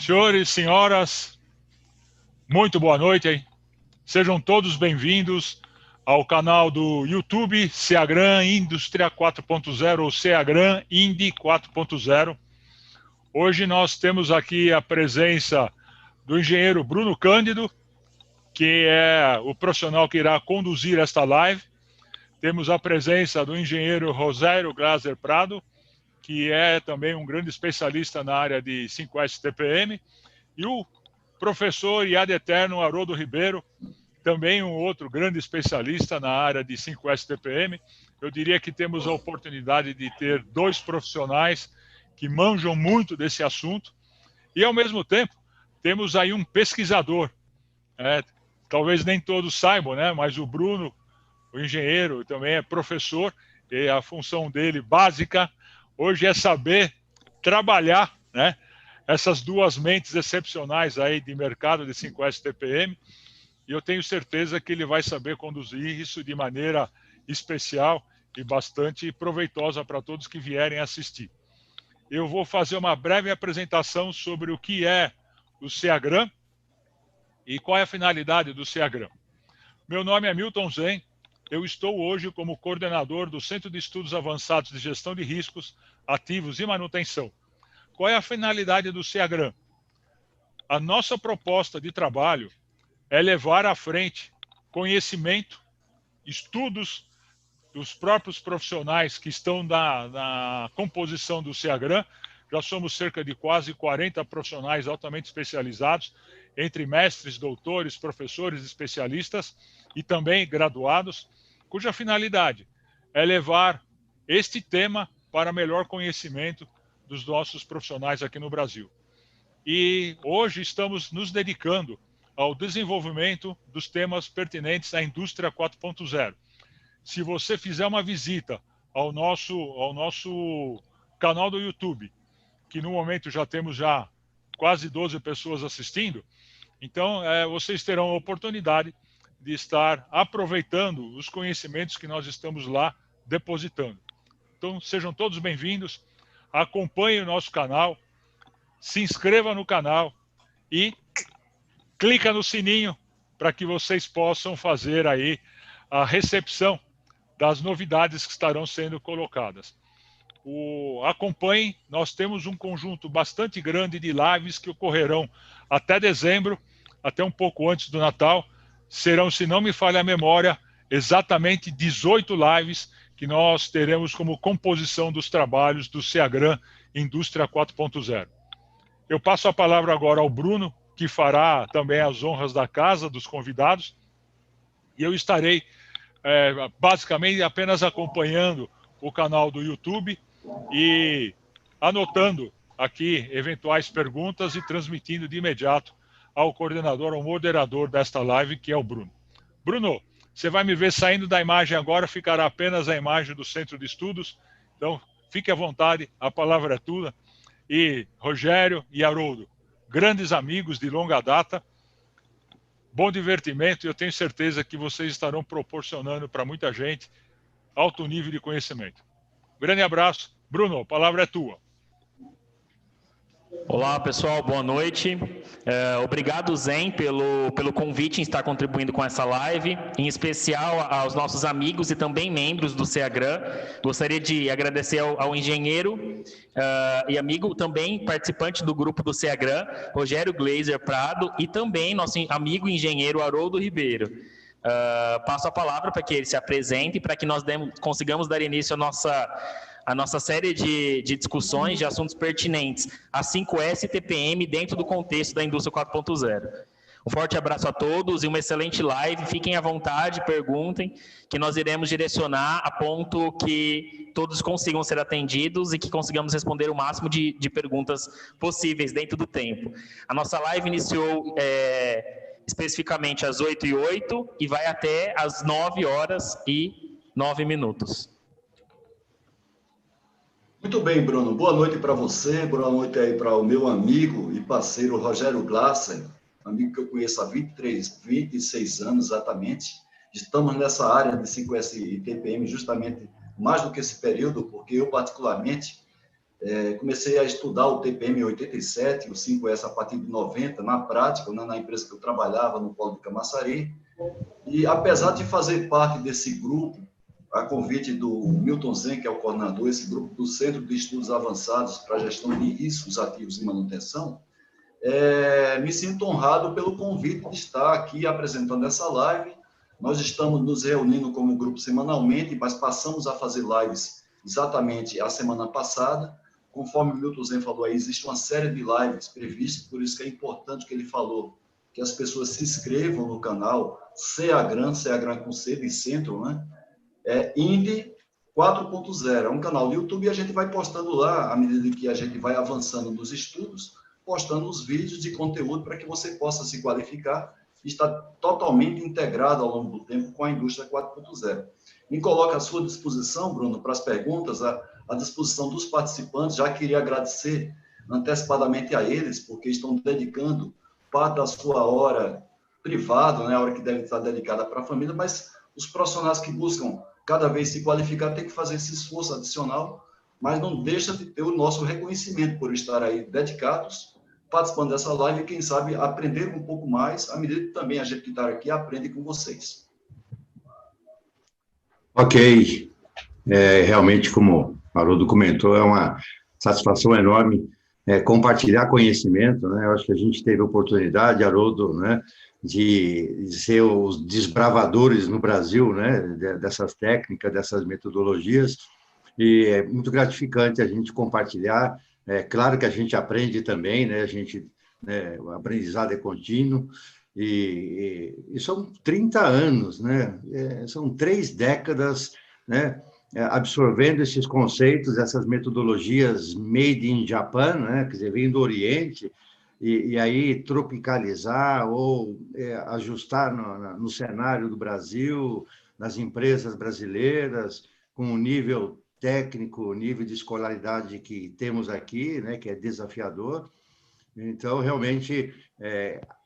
Senhores, senhoras, muito boa noite, hein? Sejam todos bem-vindos ao canal do YouTube Seagran Indústria 4.0 ou Seagran Indy 4.0. Hoje nós temos aqui a presença do engenheiro Bruno Cândido, que é o profissional que irá conduzir esta live. Temos a presença do engenheiro Rogério Glaser Prado, que é também um grande especialista na área de 5S TPM, e o professor e ad eterno Haroldo Ribeiro, também um outro grande especialista na área de 5S TPM. Eu diria que temos a oportunidade de ter dois profissionais que manjam muito desse assunto, e ao mesmo tempo temos aí um pesquisador. Talvez nem todos saibam, né? Mas o Bruno, o engenheiro, também é professor, e a função dele básica hoje é saber trabalhar, né, essas duas mentes excepcionais aí de mercado de 5S TPM, e eu tenho certeza que ele vai saber conduzir isso de maneira especial e bastante proveitosa para todos que vierem assistir. Eu vou fazer uma breve apresentação sobre o que é o Seagran e qual é a finalidade do Seagran. Meu nome é Milton Zen. Eu estou hoje como coordenador do Centro de Estudos Avançados de Gestão de Riscos, Ativos e Manutenção. Qual é a finalidade do Seagran? A nossa proposta de trabalho é levar à frente conhecimento, estudos dos próprios profissionais que estão na composição do Seagran. Já somos cerca de quase 40 profissionais altamente especializados, entre mestres, doutores, professores, especialistas e também graduados, cuja finalidade é levar este tema para melhor conhecimento dos nossos profissionais aqui no Brasil. E hoje estamos nos dedicando ao desenvolvimento dos temas pertinentes à indústria 4.0. Se você fizer uma visita ao nosso canal do YouTube, que no momento já temos quase 12 pessoas assistindo, então vocês terão a oportunidade de estar aproveitando os conhecimentos que nós estamos lá depositando. Então, sejam todos bem-vindos, acompanhem o nosso canal, se inscreva no canal e clica no sininho para que vocês possam fazer aí a recepção das novidades que estarão sendo colocadas. Acompanhem, nós temos um conjunto bastante grande de lives que ocorrerão até dezembro, até um pouco antes do Natal. Serão, se não me falha a memória, exatamente 18 lives que nós teremos como composição dos trabalhos do Seagran Indústria 4.0. Eu passo a palavra agora ao Bruno, que fará também as honras da casa, dos convidados, e eu estarei basicamente apenas acompanhando o canal do YouTube e anotando aqui eventuais perguntas e transmitindo de imediato ao coordenador, ao moderador desta live, que é o Bruno. Bruno, você vai me ver saindo da imagem agora, ficará apenas a imagem do Centro de Estudos, então fique à vontade, a palavra é tua. E Rogério e Haroldo, grandes amigos de longa data, bom divertimento, e eu tenho certeza que vocês estarão proporcionando para muita gente alto nível de conhecimento. Grande abraço. Bruno, a palavra é tua. Olá, pessoal, boa noite. Obrigado, Zen, pelo convite em estar contribuindo com essa live, em especial aos nossos amigos e também membros do Seagran. Gostaria de agradecer ao engenheiro e amigo, também participante do grupo do Seagran, Rogério Glaser Prado, e também nosso amigo engenheiro Haroldo Ribeiro. Passo a palavra para que ele se apresente, para que nós consigamos dar início à nossa série de discussões de assuntos pertinentes a 5S TPM dentro do contexto da indústria 4.0. Um forte abraço a todos e uma excelente live. Fiquem à vontade, perguntem, que nós iremos direcionar a ponto que todos consigam ser atendidos e que consigamos responder o máximo de perguntas possíveis dentro do tempo. A nossa live iniciou especificamente às 8h08 e vai até às 9h09. Muito bem, Bruno. Boa noite para você, boa noite aí para o meu amigo e parceiro Rogério Glaser, amigo que eu conheço há 26 anos exatamente. Estamos nessa área de 5S e TPM justamente mais do que esse período, porque eu particularmente Comecei a estudar o TPM 87, o 5S a partir de 90, na prática, na empresa que eu trabalhava, no Polo de Camaçari. E, apesar de fazer parte desse grupo, a convite do Milton Zen, que é o coordenador, esse grupo do Centro de Estudos Avançados para a Gestão de Riscos Ativos e Manutenção, me sinto honrado pelo convite de estar aqui apresentando essa live. Nós estamos nos reunindo como grupo semanalmente, mas passamos a fazer lives exatamente a semana passada. Conforme o Milton Zen falou aí, existe uma série de lives previstas, por isso que é importante que ele falou, que as pessoas se inscrevam no canal CEAGRAN com C de centro, né? Indy 4.0, é um canal do YouTube e a gente vai postando lá, à medida que a gente vai avançando nos estudos, postando os vídeos de conteúdo para que você possa se qualificar e estar totalmente integrado ao longo do tempo com a indústria 4.0. Me coloco à sua disposição, Bruno, para as perguntas, à disposição dos participantes. Já queria agradecer antecipadamente a eles, porque estão dedicando parte da sua hora privada, né, a hora que deve estar dedicada para a família, mas os profissionais que buscam cada vez se qualificar têm que fazer esse esforço adicional, mas não deixa de ter o nosso reconhecimento por estar aí dedicados, participando dessa live e, quem sabe, aprender um pouco mais, à medida que também a gente que está aqui aprende com vocês. Ok. Realmente, como o Haroldo comentou, é uma satisfação enorme compartilhar conhecimento, né? Eu acho que a gente teve a oportunidade, Haroldo, né, de ser os desbravadores no Brasil, né, dessas técnicas, dessas metodologias, e é muito gratificante a gente compartilhar. É claro que a gente aprende também, né, o aprendizado é contínuo, e são 30 anos, né, são 3 décadas, né, absorvendo esses conceitos, essas metodologias made in Japan, né, quer dizer, vem do Oriente, e aí tropicalizar ou ajustar no cenário do Brasil, nas empresas brasileiras, com o nível técnico, o nível de escolaridade que temos aqui, né, que é desafiador. Então, realmente,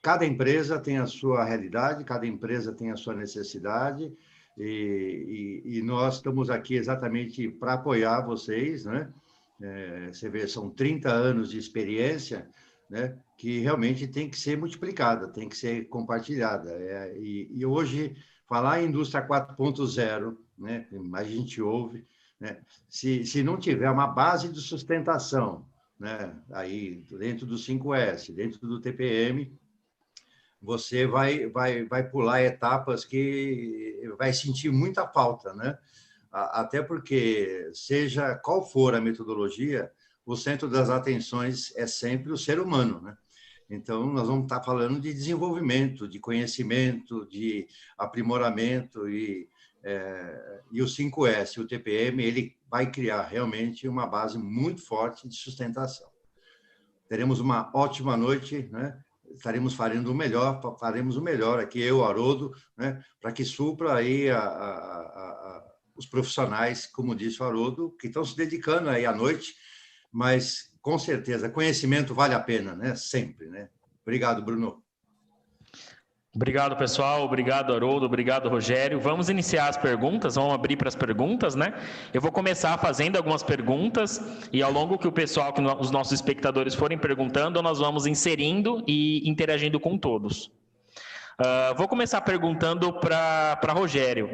cada empresa tem a sua realidade, cada empresa tem a sua necessidade, e nós estamos aqui exatamente para apoiar vocês, né? Você vê, são 30 anos de experiência, né, que realmente tem que ser multiplicada, tem que ser compartilhada. E hoje, falar em indústria 4.0, né, a gente ouve, né, se não tiver uma base de sustentação, né, aí dentro do 5S, dentro do TPM, você vai pular etapas que vai sentir muita falta, né? Até porque, seja qual for a metodologia, o centro das atenções é sempre o ser humano, né? Então, nós vamos estar falando de desenvolvimento, de conhecimento, de aprimoramento, e o 5S, o TPM, ele vai criar realmente uma base muito forte de sustentação. Teremos uma ótima noite, né? Estaremos faremos o melhor aqui, eu, Haroldo, né? Para que supra aí os profissionais, como disse o Haroldo, que estão se dedicando aí à noite, mas, com certeza, conhecimento vale a pena, né? Sempre, né? Obrigado, Bruno. Obrigado, pessoal. Obrigado, Haroldo. Obrigado, Rogério. Vamos iniciar as perguntas, vamos abrir para as perguntas, né? Eu vou começar fazendo algumas perguntas e, ao longo que o pessoal, que os nossos espectadores forem perguntando, nós vamos inserindo e interagindo com todos. Vou começar perguntando para Rogério.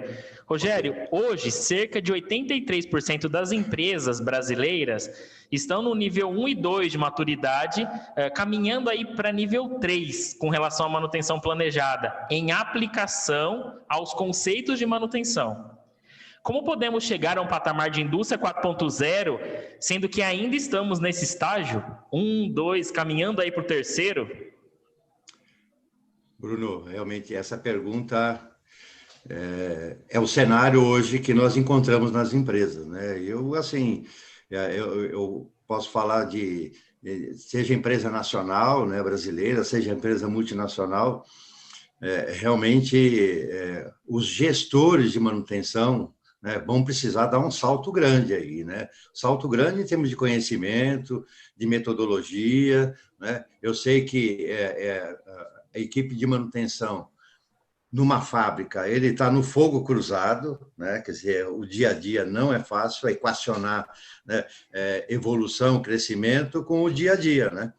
Rogério, hoje, cerca de 83% das empresas brasileiras estão no nível 1 e 2 de maturidade, caminhando aí para nível 3, com relação à manutenção planejada, em aplicação aos conceitos de manutenção. Como podemos chegar a um patamar de indústria 4.0, sendo que ainda estamos nesse estágio, 1, 2, caminhando aí para o terceiro? Bruno, realmente essa pergunta é o cenário hoje que nós encontramos nas empresas, né? Eu posso falar seja empresa nacional, né, brasileira, seja empresa multinacional, realmente os gestores de manutenção, né, vão precisar dar um salto grande aí, né? Salto grande em termos de conhecimento, de metodologia, né? Eu sei que a equipe de manutenção numa fábrica, ele está no fogo cruzado, né? Quer dizer, o dia a dia não é fácil equacionar, né, evolução, crescimento com o dia a dia, né?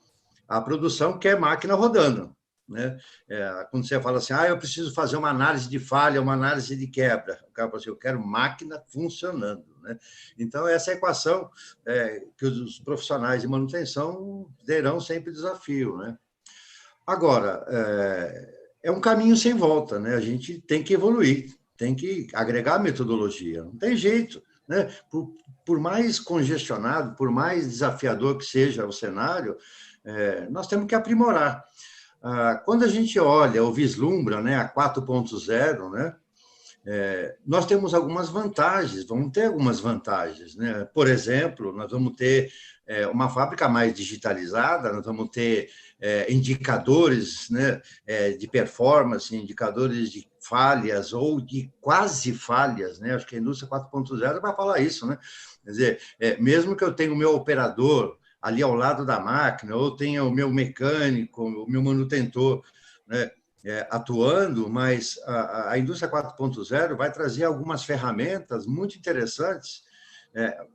A produção quer máquina rodando, né? Quando você fala assim, eu preciso fazer uma análise de falha, uma análise de quebra, o cara fala assim, eu quero máquina funcionando, né? Então, essa equação que os profissionais de manutenção terão sempre desafio, né? Agora, é um caminho sem volta, né? A gente tem que evoluir, tem que agregar metodologia, não tem jeito, né? Por mais congestionado, por mais desafiador que seja o cenário, nós temos que aprimorar. Quando a gente olha ou vislumbra, né, a 4.0, né, nós temos algumas vantagens, vamos ter algumas vantagens, né? Por exemplo, nós vamos ter uma fábrica mais digitalizada, nós vamos ter indicadores, né, de performance, indicadores de falhas ou de quase falhas, né? Acho que a indústria 4.0 vai falar isso, né? Quer dizer, mesmo que eu tenha o meu operador ali ao lado da máquina, ou tenha o meu mecânico, o meu manutentor, né, atuando, mas a indústria 4.0 vai trazer algumas ferramentas muito interessantes,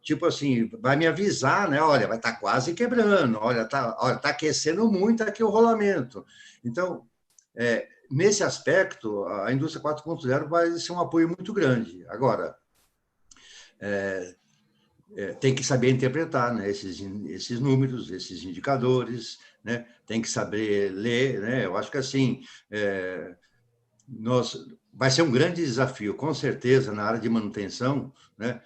tipo assim, vai me avisar, né? Olha, vai estar quase quebrando, olha, tá aquecendo muito aqui o rolamento. Então, nesse aspecto, a indústria 4.0 vai ser um apoio muito grande. Agora, tem que saber interpretar, né, esses números, esses indicadores, né, tem que saber ler, né? Eu acho que assim, vai ser um grande desafio, com certeza, na área de manutenção, né,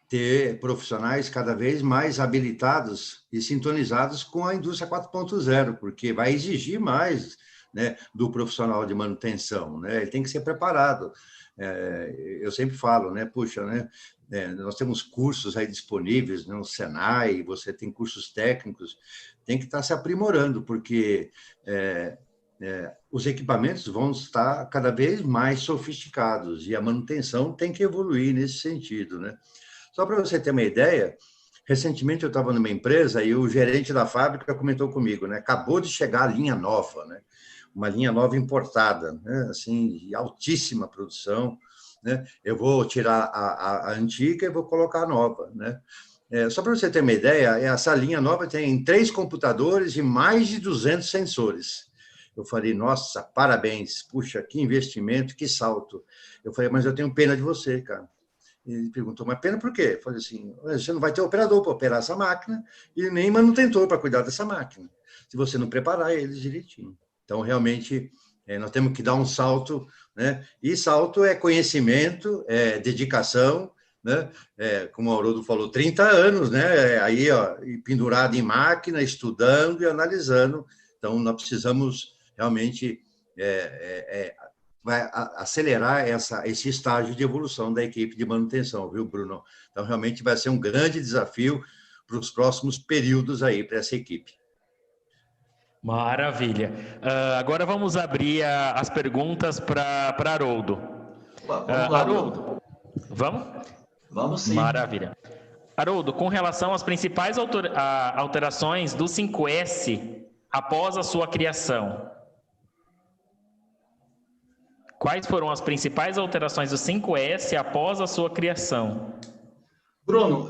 ter profissionais cada vez mais habilitados e sintonizados com a indústria 4.0, porque vai exigir mais, né, do profissional de manutenção, né? Ele tem que ser preparado. Eu sempre falo, né, puxa, né, nós temos cursos aí disponíveis no Senai, você tem cursos técnicos, tem que estar se aprimorando, porque os equipamentos vão estar cada vez mais sofisticados e a manutenção tem que evoluir nesse sentido, né? Só para você ter uma ideia, recentemente eu estava numa empresa e o gerente da fábrica comentou comigo, né? Acabou de chegar a linha nova, né? Uma linha nova importada, né? Assim, de altíssima produção, né? Eu vou tirar a antiga e vou colocar a nova, né? Só para você ter uma ideia, essa linha nova tem 3 computadores e mais de 200 sensores. Eu falei, nossa, parabéns, puxa, que investimento, que salto. Eu falei, mas eu tenho pena de você, cara. Ele perguntou, mas pena por quê? Eu falei assim, você não vai ter operador para operar essa máquina e nem manutentor para cuidar dessa máquina, se você não preparar eles direitinho. Então, realmente, nós temos que dar um salto, né? E salto é conhecimento, é dedicação, né? Como o Haroldo falou, 30 anos, né? Aí, ó, pendurado em máquina, estudando e analisando. Então, nós precisamos realmente vai acelerar esse estágio de evolução da equipe de manutenção, viu, Bruno? Então, realmente vai ser um grande desafio para os próximos períodos aí para essa equipe. Maravilha. Agora vamos abrir as perguntas para Haroldo. Vamos lá, Haroldo, vamos? Vamos sim. Maravilha. Haroldo, com relação às principais alterações do 5S após a sua criação, quais foram as principais alterações do 5S após a sua criação? Bruno,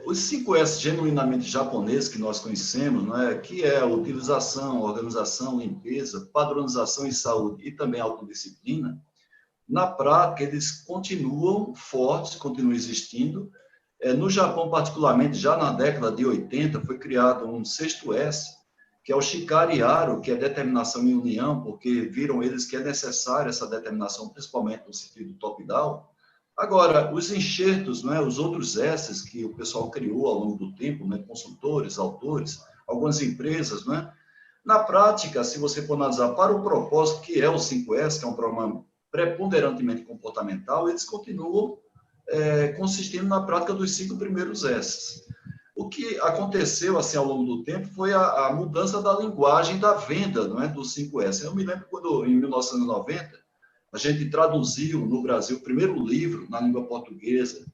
os 5S genuinamente japoneses que nós conhecemos, né, que é a utilização, organização, limpeza, padronização e saúde e também autodisciplina, na prática eles continuam fortes, continuam existindo. No Japão, particularmente, já na década de 80, foi criado um 6S, que é o Shikari Aro, que é determinação em união, porque viram eles que é necessária essa determinação, principalmente no sentido top-down. Agora, os enxertos, né, os outros S's que o pessoal criou ao longo do tempo, né, consultores, autores, algumas empresas, né, na prática, se você for analisar para o propósito que é o 5S, que é um programa preponderantemente comportamental, eles continuam consistindo na prática dos 5 primeiros S's. O que aconteceu assim ao longo do tempo foi a mudança da linguagem da venda, não é, do 5S. Eu me lembro quando, em 1990, a gente traduziu no Brasil o primeiro livro na língua portuguesa,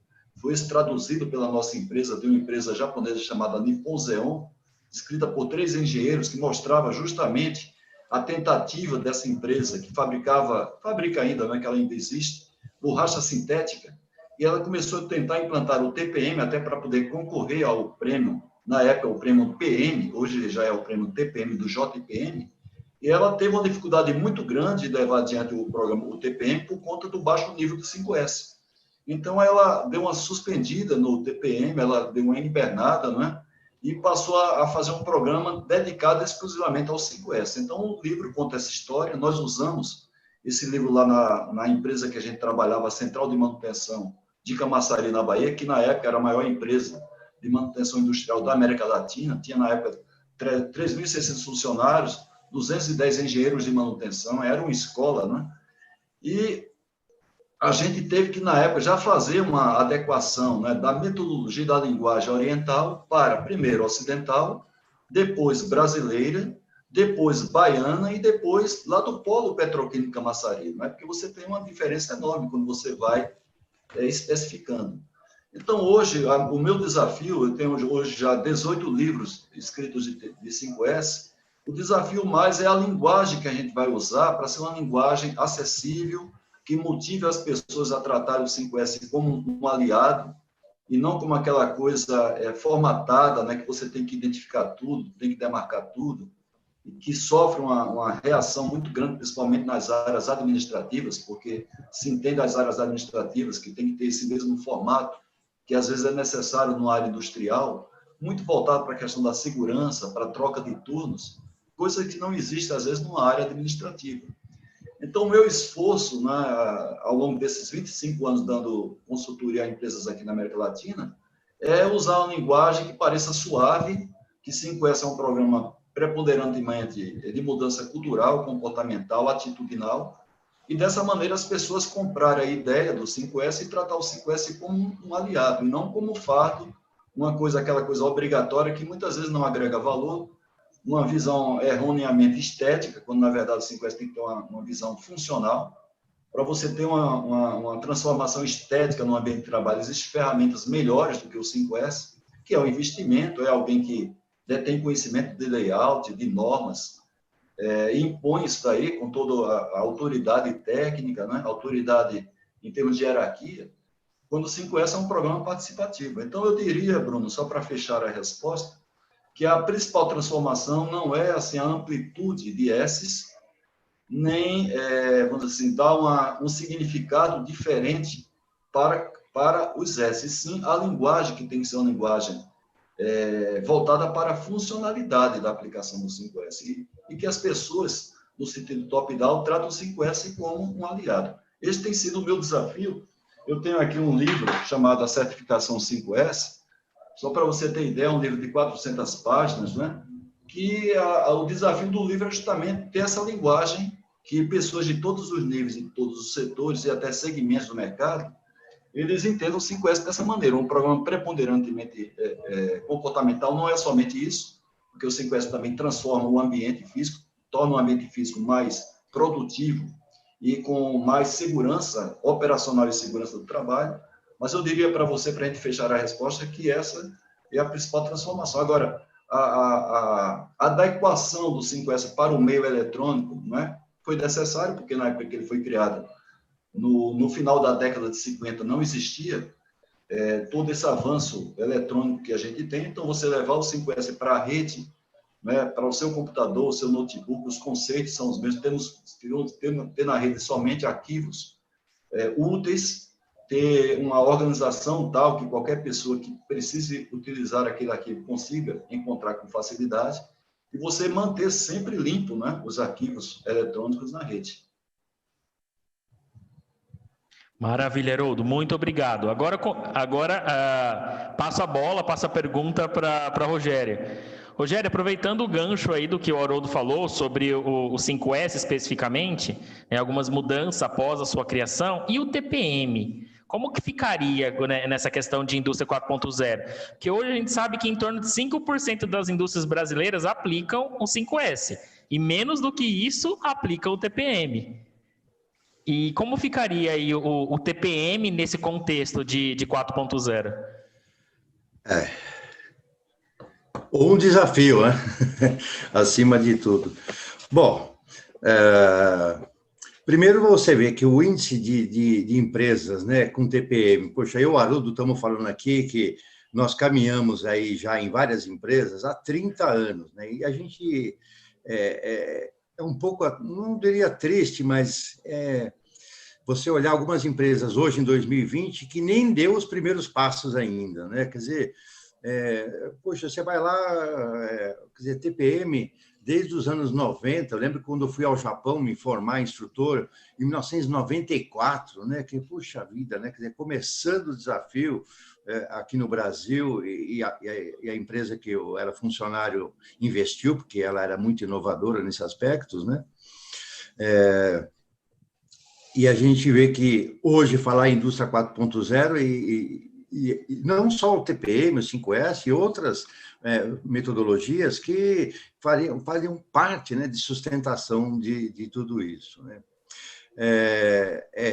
foi traduzido pela nossa empresa, de uma empresa japonesa chamada Nippon Zeon, escrita por 3 engenheiros, que mostrava justamente a tentativa dessa empresa que fabrica ainda, né, que ela ainda existe, borracha sintética, e ela começou a tentar implantar o TPM até para poder concorrer ao prêmio, na época o prêmio PM, hoje já é o prêmio TPM do JPM, e ela teve uma dificuldade muito grande de levar adiante o programa, o TPM, por conta do baixo nível do 5S. Então, ela deu uma suspendida no TPM, ela deu uma hibernada, né? E passou a fazer um programa dedicado exclusivamente ao 5S. Então, o livro conta essa história. Nós usamos esse livro lá na empresa que a gente trabalhava, a Central de Manutenção de Camaçari, na Bahia, que na época era a maior empresa de manutenção industrial da América Latina. Tinha, na época, 3.600 funcionários, 210 engenheiros de manutenção, era uma escola, né? E a gente teve que, na época, já fazer uma adequação, né, da metodologia da linguagem oriental para, primeiro, ocidental, depois brasileira, depois baiana e depois lá do polo petroquímico Camaçari, né? Porque você tem uma diferença enorme quando você vai especificando. Então, hoje, o meu desafio, eu tenho hoje já 18 livros escritos de 5S, o desafio mais é a linguagem que a gente vai usar para ser uma linguagem acessível, que motive as pessoas a tratar o 5S como um aliado e não como aquela coisa formatada, né, que você tem que identificar tudo, tem que demarcar tudo, e que sofre uma reação muito grande, principalmente nas áreas administrativas, porque se entende as áreas administrativas que tem que ter esse mesmo formato, que às vezes é necessário na área industrial, muito voltado para a questão da segurança, para a troca de turnos, coisa que não existe, às vezes, numa área administrativa. Então, o meu esforço, né, ao longo desses 25 anos dando consultoria a empresas aqui na América Latina, é usar uma linguagem que pareça suave, que 5S é um programa preponderantemente de mudança cultural, comportamental, atitudinal, e dessa maneira as pessoas comprarem a ideia do 5S e tratar o 5S como um aliado, e não como um fardo, aquela coisa obrigatória que muitas vezes não agrega valor, uma visão erroneamente estética, quando, na verdade, o 5S tem que ter uma visão funcional. Para você ter uma transformação estética no ambiente de trabalho, existem ferramentas melhores do que o 5S, que é o investimento, é alguém que detém conhecimento de layout, de normas, e impõe isso daí com toda a autoridade técnica, né? Autoridade em termos de hierarquia, quando o 5S é um programa participativo. Então, eu diria, Bruno, só para fechar a resposta, que a principal transformação não é assim, a amplitude de S's, nem, vamos dizer assim, dar um significado diferente para os S, sim a linguagem, que tem que ser uma linguagem voltada para a funcionalidade da aplicação do 5S, e que as pessoas, no sentido top-down, tratam o 5S como um aliado. Esse tem sido o meu desafio. Eu tenho aqui um livro chamado A Certificação 5S, só para você ter ideia, é um livro de 400 páginas, né? Que o desafio do livro é justamente ter essa linguagem que pessoas de todos os níveis, de todos os setores e até segmentos do mercado, eles entendam o 5S dessa maneira. Um programa preponderantemente comportamental não é somente isso, porque o 5S também transforma o ambiente físico, torna o ambiente físico mais produtivo e com mais segurança operacional e segurança do trabalho. Mas eu diria para você, para a gente fechar a resposta, que essa é a principal transformação. Agora, a adequação do 5S para o meio eletrônico, não é? Foi necessário, porque na época que ele foi criado, no final da década de 50, não existia todo esse avanço eletrônico que a gente tem. Então, você levar o 5S para a rede, né, para o seu computador, o seu notebook, os conceitos são os mesmos. Ter na rede somente arquivos úteis, ter uma organização tal que qualquer pessoa que precise utilizar aquele arquivo consiga encontrar com facilidade, e você manter sempre limpo, né, os arquivos eletrônicos na rede. Maravilha, Haroldo, muito obrigado. Agora passo a bola, passo a pergunta para a Rogéria. Rogério, aproveitando o gancho aí do que o Haroldo falou sobre o 5S especificamente, algumas mudanças após a sua criação, e o TPM, como que ficaria, né, nessa questão de indústria 4.0? Porque hoje a gente sabe que em torno de 5% das indústrias brasileiras aplicam o 5S, e menos do que isso aplicam o TPM. E como ficaria aí o TPM nesse contexto de 4.0? Um desafio, né? Acima de tudo. Bom, Primeiro, você vê que o índice de empresas, né, com TPM, poxa, eu, Haroldo, estamos falando aqui que nós caminhamos aí já em várias empresas há 30 anos, né, e a gente é um pouco, não diria triste, mas você olhar algumas empresas hoje, em 2020, que nem deu os primeiros passos ainda, né, quer dizer, poxa, você vai lá, quer dizer, TPM, desde os anos 90, eu lembro quando eu fui ao Japão me formar instrutor, em 1994, né, que, puxa vida, né, quer dizer, começando o desafio aqui no Brasil, e a empresa que eu era funcionário investiu, porque ela era muito inovadora nesses aspectos, né, e a gente vê que hoje falar em indústria 4.0 e não só o TPM, o 5S e outras metodologias que fariam parte, né, de sustentação de tudo isso, né?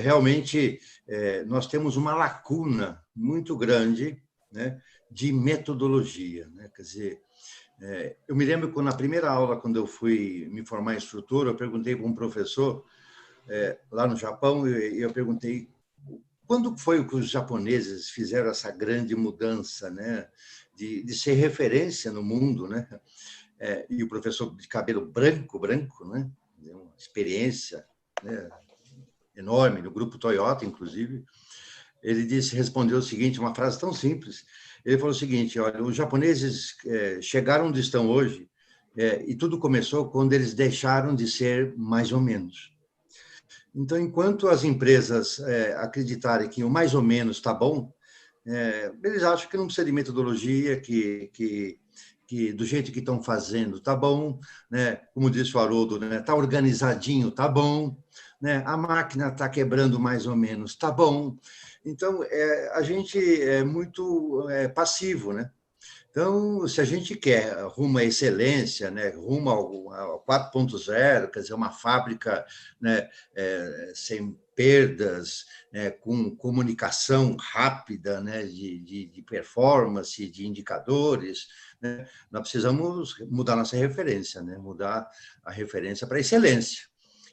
Realmente, nós temos uma lacuna muito grande, né, de metodologia, né? Quer dizer, eu me lembro quando na primeira aula, quando eu fui me formar instrutor, eu perguntei para um professor lá no Japão, e eu perguntei quando foi que os japoneses fizeram essa grande mudança, né, de ser referência no mundo, né? E o professor de cabelo branco, né, uma experiência, né, enorme no grupo Toyota, inclusive, ele respondeu o seguinte, uma frase tão simples. Ele falou o seguinte: olha, os japoneses chegaram onde estão hoje e tudo começou quando eles deixaram de ser mais ou menos. Então, enquanto as empresas acreditarem que o mais ou menos está bom, eles acham que não precisa de metodologia, que do jeito que estão fazendo está bom, né? Como disse o Haroldo, né? Está organizadinho, está bom, né? A máquina está quebrando mais ou menos, está bom. Então, a gente é muito passivo, né? Então, se a gente quer rumo à excelência, né, rumo ao 4.0, quer dizer, uma fábrica, né, sem perdas, né, com comunicação rápida, né, de performance, de indicadores, né, nós precisamos mudar nossa referência, né, mudar a referência para excelência.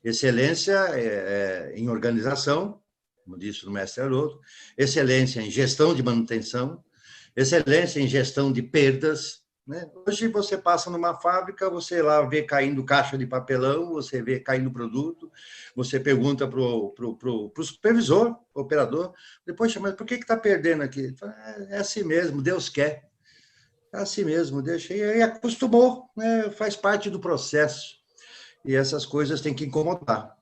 Excelência em organização, como disse o mestre Haroldo, excelência em gestão de manutenção, excelência em gestão de perdas, né? Hoje você passa numa fábrica, você lá vê caindo caixa de papelão, você vê caindo produto, você pergunta para o supervisor, o operador, depois mas por que está perdendo aqui? É assim mesmo, Deus quer. É assim mesmo, deixa. E aí acostumou, né? Faz parte do processo. E essas coisas têm que incomodar.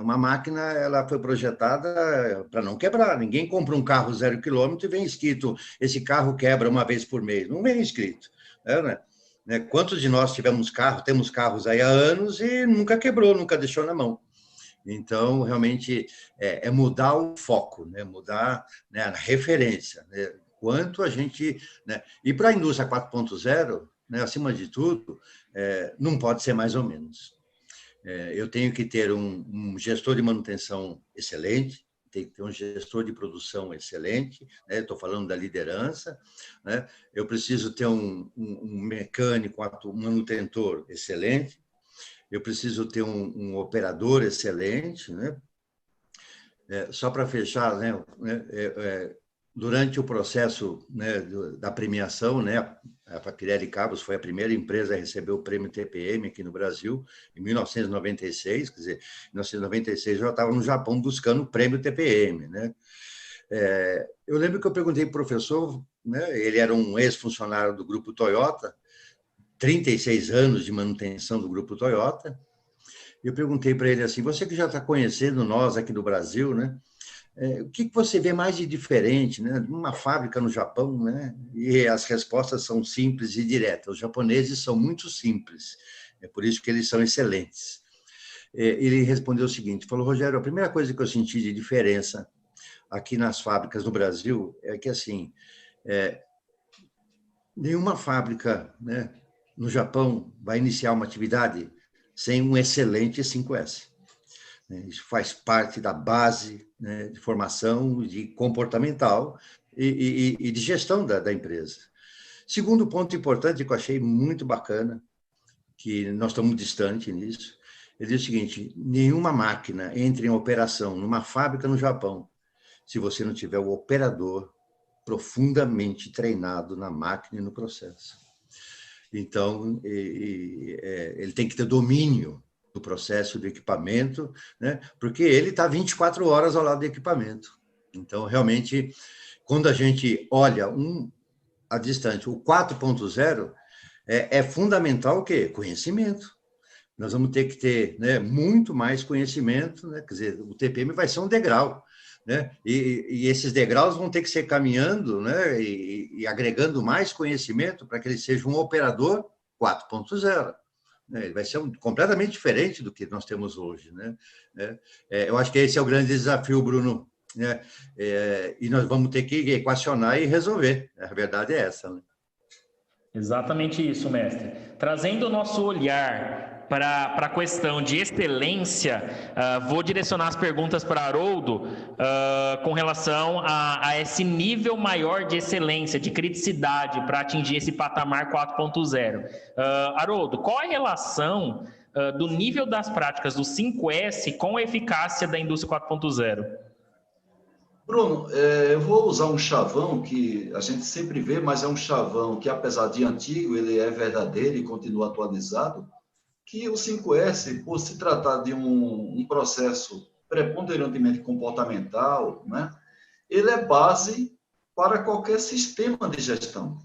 Uma máquina, ela foi projetada para não quebrar. Ninguém compra um carro 0 quilômetro e vem escrito, esse carro quebra uma vez por mês. Não vem escrito. Né? Quantos de nós temos carros aí há anos e nunca quebrou, nunca deixou na mão. Então, realmente, é mudar o foco, né? Mudar, né, a referência. Né? Quanto a gente... Né? E para a indústria 4.0, né, acima de tudo, não pode ser mais ou menos. Eu tenho que ter um gestor de manutenção excelente, tenho que ter um gestor de produção excelente, né? Estou falando da liderança, né? Eu preciso ter um mecânico, um manutentor excelente, eu preciso ter um operador excelente, né? Só para fechar, né? Durante o processo, né, da premiação, né, a Pirelli Cabos foi a primeira empresa a receber o prêmio TPM aqui no Brasil, em 1996, quer dizer, em 1996 eu já estava no Japão buscando o prêmio TPM, né? Eu lembro que eu perguntei para o professor, né, ele era um ex-funcionário do Grupo Toyota, 36 anos de manutenção do Grupo Toyota, eu perguntei para ele assim, você que já está conhecendo nós aqui no Brasil, né? O que você vê mais de diferente, né? Numa fábrica no Japão, né? E as respostas são simples e diretas. Os japoneses são muito simples, é por isso que eles são excelentes. Ele respondeu o seguinte, falou, Rogério, a primeira coisa que eu senti de diferença aqui nas fábricas no Brasil é que, assim, nenhuma fábrica, né, no Japão vai iniciar uma atividade sem um excelente 5S. Isso faz parte da base, né, de formação, de comportamental e de gestão da empresa. Segundo ponto importante que eu achei muito bacana, que nós estamos distantes nisso, Ele diz o seguinte: nenhuma máquina entra em operação numa fábrica no Japão se você não tiver o operador profundamente treinado na máquina e no processo. Então, ele tem que ter domínio do processo do equipamento, né? Porque ele está 24 horas ao lado do equipamento. Então, realmente, quando a gente olha a distante, o 4.0, é fundamental o quê? Conhecimento. Nós vamos ter que ter, né, muito mais conhecimento, né? Quer dizer, o TPM vai ser um degrau, né? E esses degraus vão ter que ser caminhando, né? E agregando mais conhecimento para que ele seja um operador 4.0. Ele vai ser completamente diferente do que nós temos hoje, né? Eu acho que esse é o grande desafio, Bruno, né? E nós vamos ter que equacionar e resolver. A verdade é essa, né? Exatamente isso, mestre. Trazendo o nosso olhar para a questão de excelência, vou direcionar as perguntas para Haroldo com relação a esse nível maior de excelência, de criticidade para atingir esse patamar 4.0. Haroldo, qual a relação do nível das práticas do 5S com a eficácia da indústria 4.0? Bruno, eu vou usar um chavão que a gente sempre vê, mas é um chavão que, apesar de antigo, ele é verdadeiro e continua atualizado, que o 5S, por se tratar de um processo preponderantemente comportamental, né, ele é base para qualquer sistema de gestão.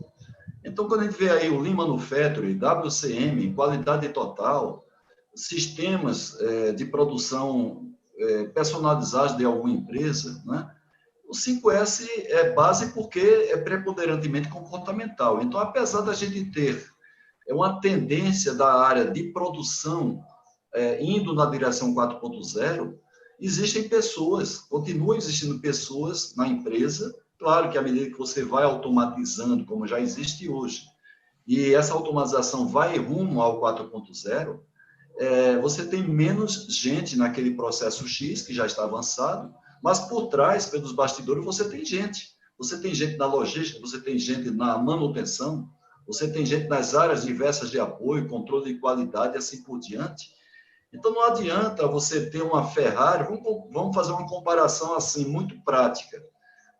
Então, quando a gente vê aí o Lean Manufacturing, WCM, qualidade total, sistemas de produção personalizados de alguma empresa, né, o 5S é base porque é preponderantemente comportamental. Então, apesar da gente ter uma tendência da área de produção indo na direção 4.0, existem pessoas, continuam existindo pessoas na empresa, claro que à medida que você vai automatizando, como já existe hoje, e essa automatização vai rumo ao 4.0, você tem menos gente naquele processo X, que já está avançado, mas por trás, pelos bastidores, você tem gente. Você tem gente na logística, você tem gente na manutenção, você tem gente nas áreas diversas de apoio, controle de qualidade e assim por diante. Então, não adianta você ter uma Ferrari, vamos fazer uma comparação assim, muito prática.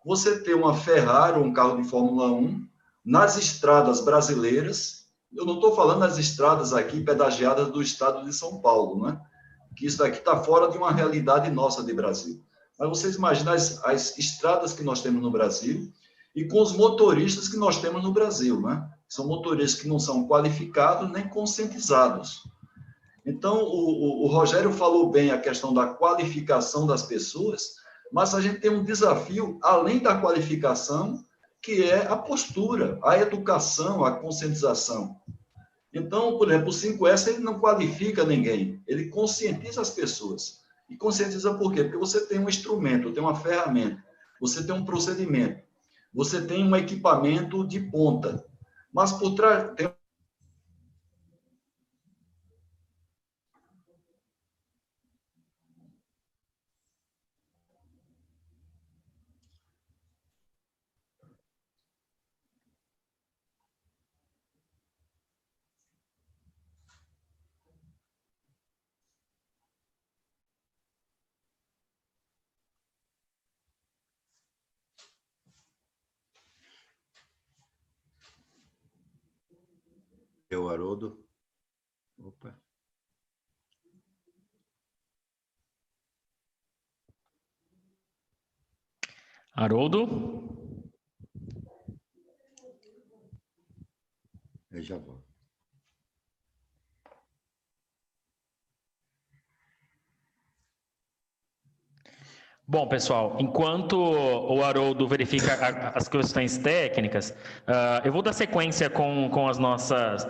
Você ter uma Ferrari, um carro de Fórmula 1, nas estradas brasileiras, eu não estou falando das estradas aqui pedagiadas do estado de São Paulo, né? Que isso daqui está fora de uma realidade nossa de Brasil. Mas vocês imaginam as estradas que nós temos no Brasil e com os motoristas que nós temos no Brasil, né? São motoristas que não são qualificados nem conscientizados. Então, o Rogério falou bem a questão da qualificação das pessoas, mas a gente tem um desafio, além da qualificação, que é a postura, a educação, a conscientização. Então, por exemplo, o 5S ele não qualifica ninguém, ele conscientiza as pessoas. E conscientiza por quê? Porque você tem um instrumento, tem uma ferramenta, você tem um procedimento, você tem um equipamento de ponta, mas por trás tem Eu, Haroldo. Opa. Haroldo? Eu já vou. Bom, pessoal, enquanto o Haroldo verifica as questões técnicas, eu vou dar sequência com as nossas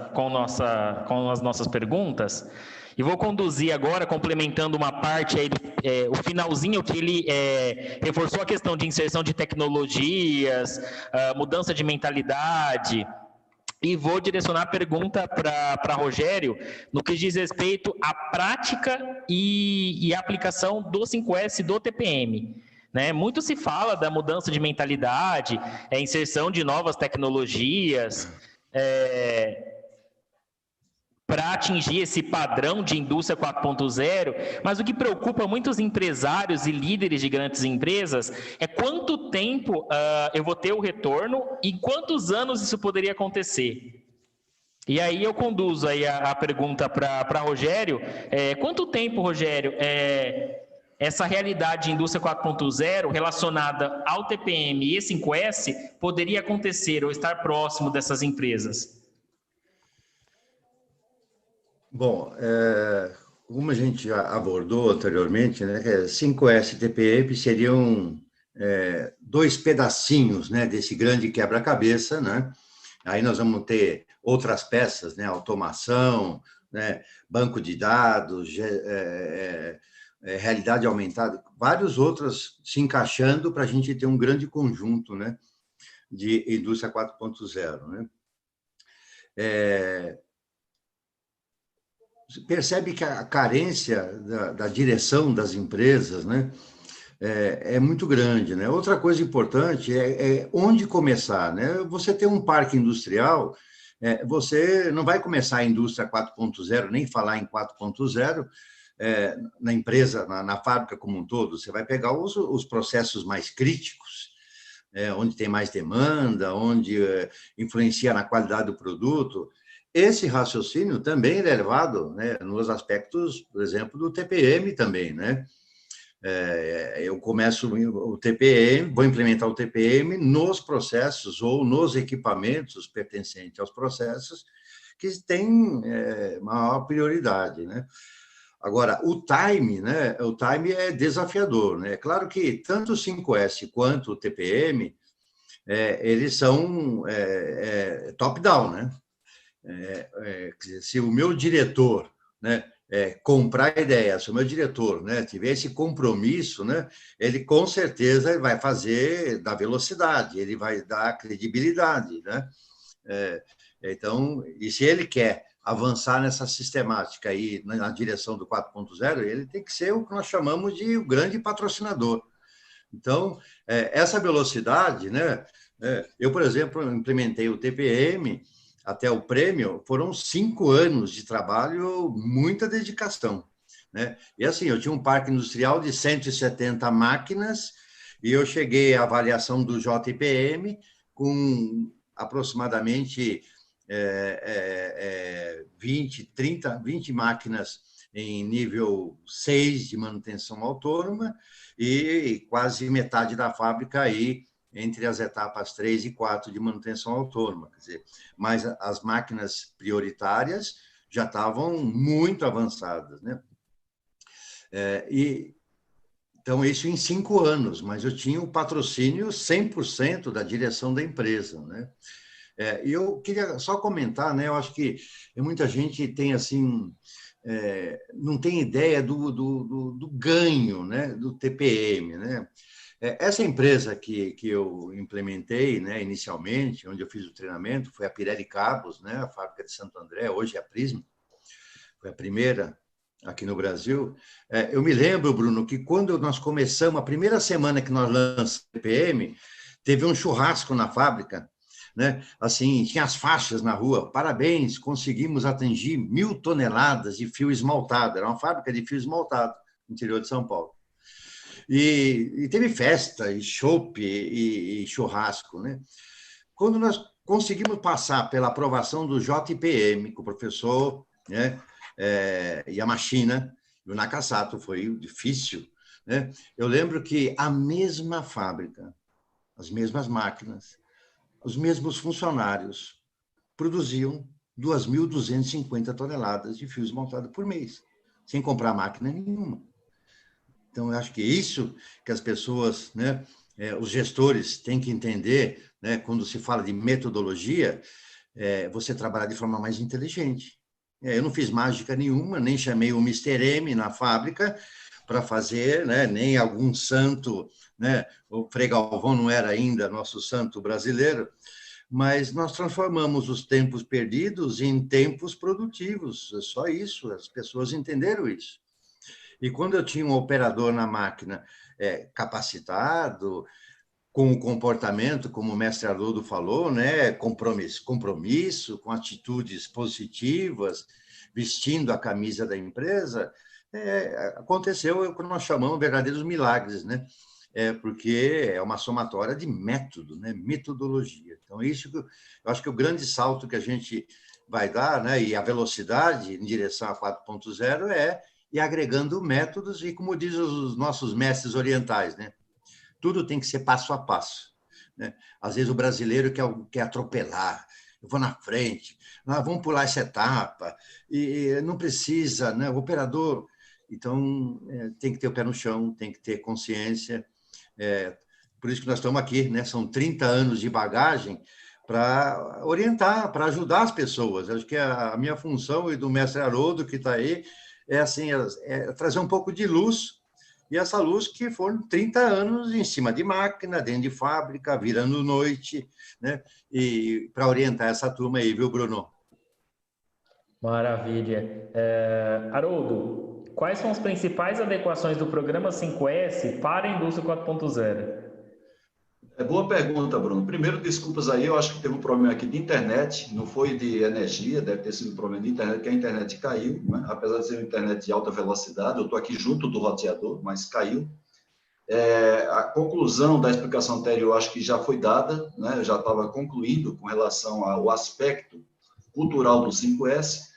perguntas e vou conduzir agora, complementando uma parte aí, o finalzinho que ele reforçou a questão de inserção de tecnologias, mudança de mentalidade. E vou direcionar a pergunta para Rogério no que diz respeito à prática e aplicação do 5S do TPM. Né? Muito se fala da mudança de mentalidade, inserção de novas tecnologias, para atingir esse padrão de indústria 4.0, mas o que preocupa muitos empresários e líderes de grandes empresas é quanto tempo eu vou ter o retorno e quantos anos isso poderia acontecer. E aí eu conduzo aí a pergunta para Rogério. Quanto tempo, Rogério, essa realidade de indústria 4.0 relacionada ao TPM e E5S poderia acontecer ou estar próximo dessas empresas? Bom, como a gente já abordou anteriormente, né, 5S e TPM seriam dois pedacinhos, né, desse grande quebra-cabeça, né? Aí nós vamos ter outras peças, né, automação, né, banco de dados, realidade aumentada, vários outros se encaixando para a gente ter um grande conjunto, né, de indústria 4.0, né? Percebe que a carência da direção das empresas, né, é muito grande, né? Outra coisa importante é onde começar, né? Você tem um parque industrial, você não vai começar a indústria 4.0, nem falar em 4.0 na empresa, na fábrica como um todo. Você vai pegar os processos mais críticos, onde tem mais demanda, onde influencia na qualidade do produto. Esse raciocínio também é levado, né, nos aspectos, por exemplo, do TPM também, né? Eu começo o TPM, vou implementar o TPM nos processos ou nos equipamentos pertencentes aos processos que têm maior prioridade, né? Agora, o time, né? O time é desafiador, né? Claro que tanto o 5S quanto o TPM, eles são top-down, né? Se o meu diretor, né, comprar ideia, se o meu diretor, né, tiver esse compromisso, né, ele com certeza vai fazer da velocidade, ele vai dar credibilidade, né? Então, e se ele quer avançar nessa sistemática aí na direção do 4.0, ele tem que ser o que nós chamamos de o grande patrocinador. Então, essa velocidade, né? Eu, por exemplo, implementei o TPM até o prêmio, foram 5 anos de trabalho, muita dedicação, né? E assim, eu tinha um parque industrial de 170 máquinas e eu cheguei à avaliação do JPM com aproximadamente 20 máquinas em nível 6 de manutenção autônoma e quase metade da fábrica aí entre as etapas 3 e 4 de manutenção autônoma. Quer dizer, mas as máquinas prioritárias já estavam muito avançadas, né? Então, isso em 5 anos, mas eu tinha o patrocínio 100% da direção da empresa, né? E eu queria só comentar, né? Eu acho que muita gente tem, assim, não tem ideia do ganho, né, do TPM, né? Essa empresa que eu implementei, né, inicialmente, onde eu fiz o treinamento, foi a Pirelli Cabos, né, a fábrica de Santo André, hoje é a Prisma, foi a primeira aqui no Brasil. Eu me lembro, Bruno, que quando nós começamos, a primeira semana que nós lançamos o TPM, teve um churrasco na fábrica, né? Assim, tinha as faixas na rua, parabéns, conseguimos atingir 1.000 toneladas de fio esmaltado, era uma fábrica de fio esmaltado no interior de São Paulo. E teve festa, e chopp, e churrasco, né? Quando nós conseguimos passar pela aprovação do JPM, com o professor, né, Yamashina, e o Nakasato, foi difícil, né? Eu lembro que a mesma fábrica, as mesmas máquinas, os mesmos funcionários produziam 2.250 toneladas de fio esmaltado por mês, sem comprar máquina nenhuma. Então, eu acho que isso que as pessoas, né, os gestores têm que entender, né, quando se fala de metodologia, você trabalhar de forma mais inteligente. Eu não fiz mágica nenhuma, nem chamei o Mr. M na fábrica para fazer, né, nem algum santo, né, o Frei Galvão não era ainda nosso santo brasileiro, mas nós transformamos os tempos perdidos em tempos produtivos, é só isso, as pessoas entenderam isso. E quando eu tinha um operador na máquina capacitado, com o comportamento, como o mestre Haroldo falou, né, compromisso, com atitudes positivas, vestindo a camisa da empresa, aconteceu o que nós chamamos de verdadeiros milagres, né? Porque é uma somatória de método, né? Metodologia. Então, isso que eu acho que o grande salto que a gente vai dar, né? E a velocidade em direção a 4.0 é ir agregando métodos e, como dizem os nossos mestres orientais, né? Tudo tem que ser passo a passo, né? Às vezes o brasileiro quer atropelar, eu vou na frente, vamos pular essa etapa, e não precisa, né? O operador... Então, tem que ter o pé no chão, tem que ter consciência. Por isso que nós estamos aqui, né? São 30 anos de bagagem para orientar, para ajudar as pessoas. Acho que a minha função e do mestre Haroldo, que está aí, assim, trazer um pouco de luz, e essa luz que foram 30 anos em cima de máquina, dentro de fábrica, virando noite, né? E para orientar essa turma aí, viu, Bruno? Maravilha. Haroldo, quais são as principais adequações do programa 5S para a indústria 4.0? Boa pergunta, Bruno. Primeiro, desculpas aí, eu acho que teve um problema aqui de internet, não foi de energia, deve ter sido um problema de internet, que a internet caiu, né? Apesar de ser uma internet de alta velocidade, eu estou aqui junto do roteador, mas caiu. A conclusão da explicação anterior, acho que já foi dada, né? Eu já estava concluindo com relação ao aspecto cultural do 5S.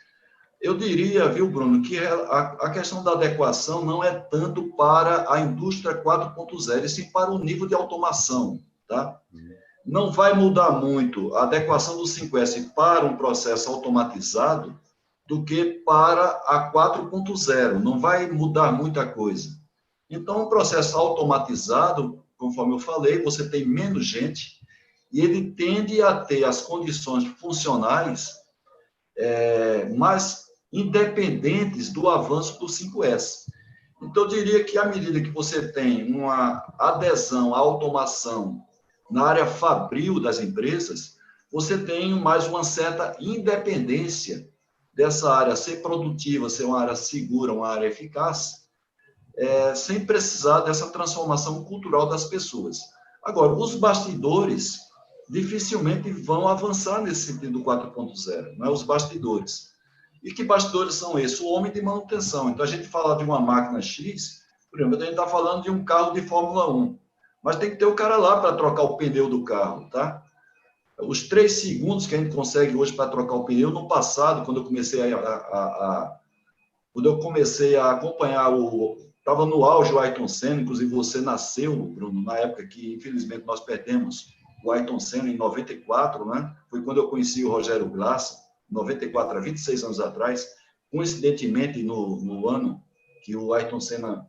Eu diria, viu, Bruno, que a questão da adequação não é tanto para a indústria 4.0, e sim para o nível de automação, tá? Não vai mudar muito a adequação do 5S para um processo automatizado do que para a 4.0, não vai mudar muita coisa. Então, um processo automatizado, conforme eu falei, você tem menos gente e ele tende a ter as condições funcionais mais independentes do avanço do 5S. Então, eu diria que à medida que você tem uma adesão à automação na área fabril das empresas, você tem mais uma certa independência dessa área ser produtiva, ser uma área segura, uma área eficaz, sem precisar dessa transformação cultural das pessoas. Agora, os bastidores dificilmente vão avançar nesse sentido do 4.0, não é? Os bastidores. E que bastidores são esses? O homem de manutenção. Então, a gente fala de uma máquina X, por exemplo, a gente está falando de um carro de Fórmula 1, mas tem que ter o cara lá para trocar o pneu do carro, tá? Os 3 segundos que a gente consegue hoje para trocar o pneu, no passado, quando eu comecei a acompanhar estava no auge o Ayrton Senna, inclusive você nasceu, Bruno, na época que, infelizmente, nós perdemos o Ayrton Senna em 94, né? Foi quando eu conheci o Rogério Glaça, 94, há 26 anos atrás, coincidentemente no ano que o Ayrton Senna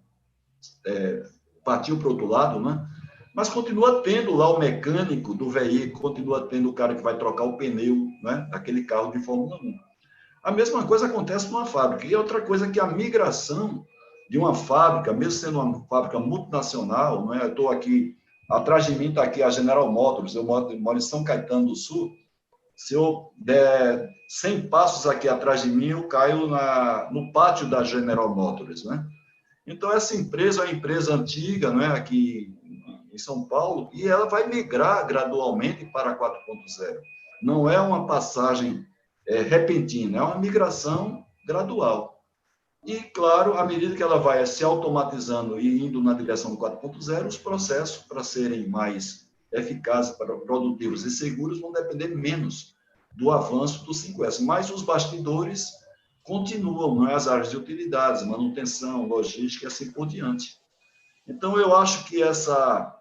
partiu para o outro lado, né? Mas continua tendo lá o mecânico do veículo, continua tendo o cara que vai trocar o pneu, né? Daquele carro de Fórmula 1. A mesma coisa acontece numa fábrica. E outra coisa é que a migração de uma fábrica, mesmo sendo uma fábrica multinacional, né? Eu estou aqui, atrás de mim está aqui a General Motors, eu moro em São Caetano do Sul. Se eu der 100 passos aqui atrás de mim, eu caio no pátio da General Motors, né? Então, essa empresa é uma empresa antiga, né, aqui em São Paulo, e ela vai migrar gradualmente para a 4.0. Não é uma passagem repentina, é uma migração gradual. E, claro, à medida que ela vai se automatizando e indo na direção do 4.0, os processos, para serem mais eficazes, produtivos e seguros, vão depender menos do avanço do 5S. Mas os bastidores continuam, não é? As áreas de utilidades, manutenção, logística e assim por diante. Então, eu acho que essa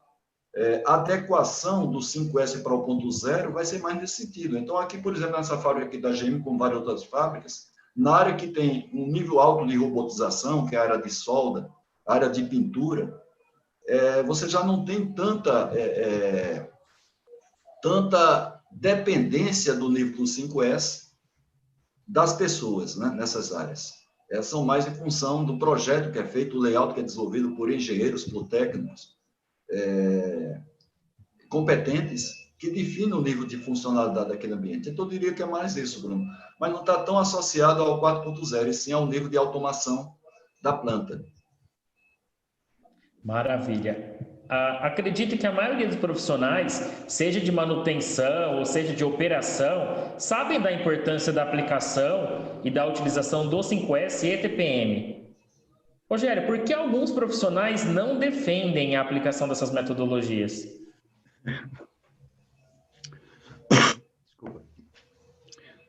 adequação do 5S para o 1.0 vai ser mais nesse sentido. Então, aqui, por exemplo, nessa fábrica aqui da GM, como várias outras fábricas, na área que tem um nível alto de robotização, que é a área de solda, a área de pintura, você já não tem tanta dependência do nível do 5S das pessoas, né, nessas áreas. São mais em função do projeto que é feito, o layout que é desenvolvido por engenheiros, por técnicos competentes, que definem o nível de funcionalidade daquele ambiente. Então, eu diria que é mais isso, Bruno. Mas não está tão associado ao 4.0, e sim ao nível de automação da planta. Maravilha. Acredito que a maioria dos profissionais, seja de manutenção ou seja de operação, sabem da importância da aplicação e da utilização do 5S e TPM. Rogério, por que alguns profissionais não defendem a aplicação dessas metodologias? Desculpa.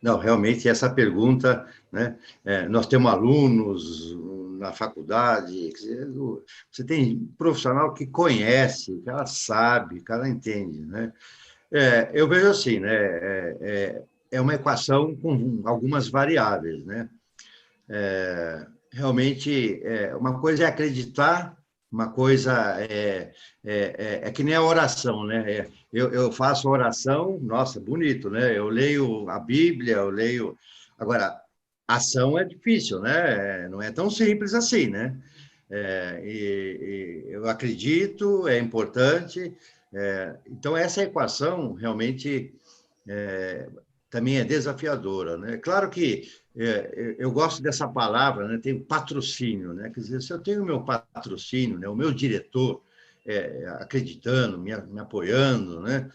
Não, realmente essa pergunta, né? Nós temos alunos na faculdade, você tem profissional que conhece, que ela sabe, que ela entende, né? Eu vejo assim, né? É uma equação com algumas variáveis, né? Realmente, uma coisa é acreditar, uma coisa é que nem a oração, né? Eu faço oração, nossa, bonito, né? Eu leio a Bíblia, eu leio... Agora, ação é difícil, né? Não é tão simples assim, né? E eu acredito, é importante. Então, essa equação realmente também é desafiadora, né? Claro que eu gosto dessa palavra, né? Tem patrocínio, né? Quer dizer, se eu tenho o meu patrocínio, né? O meu diretor acreditando, me apoiando, né?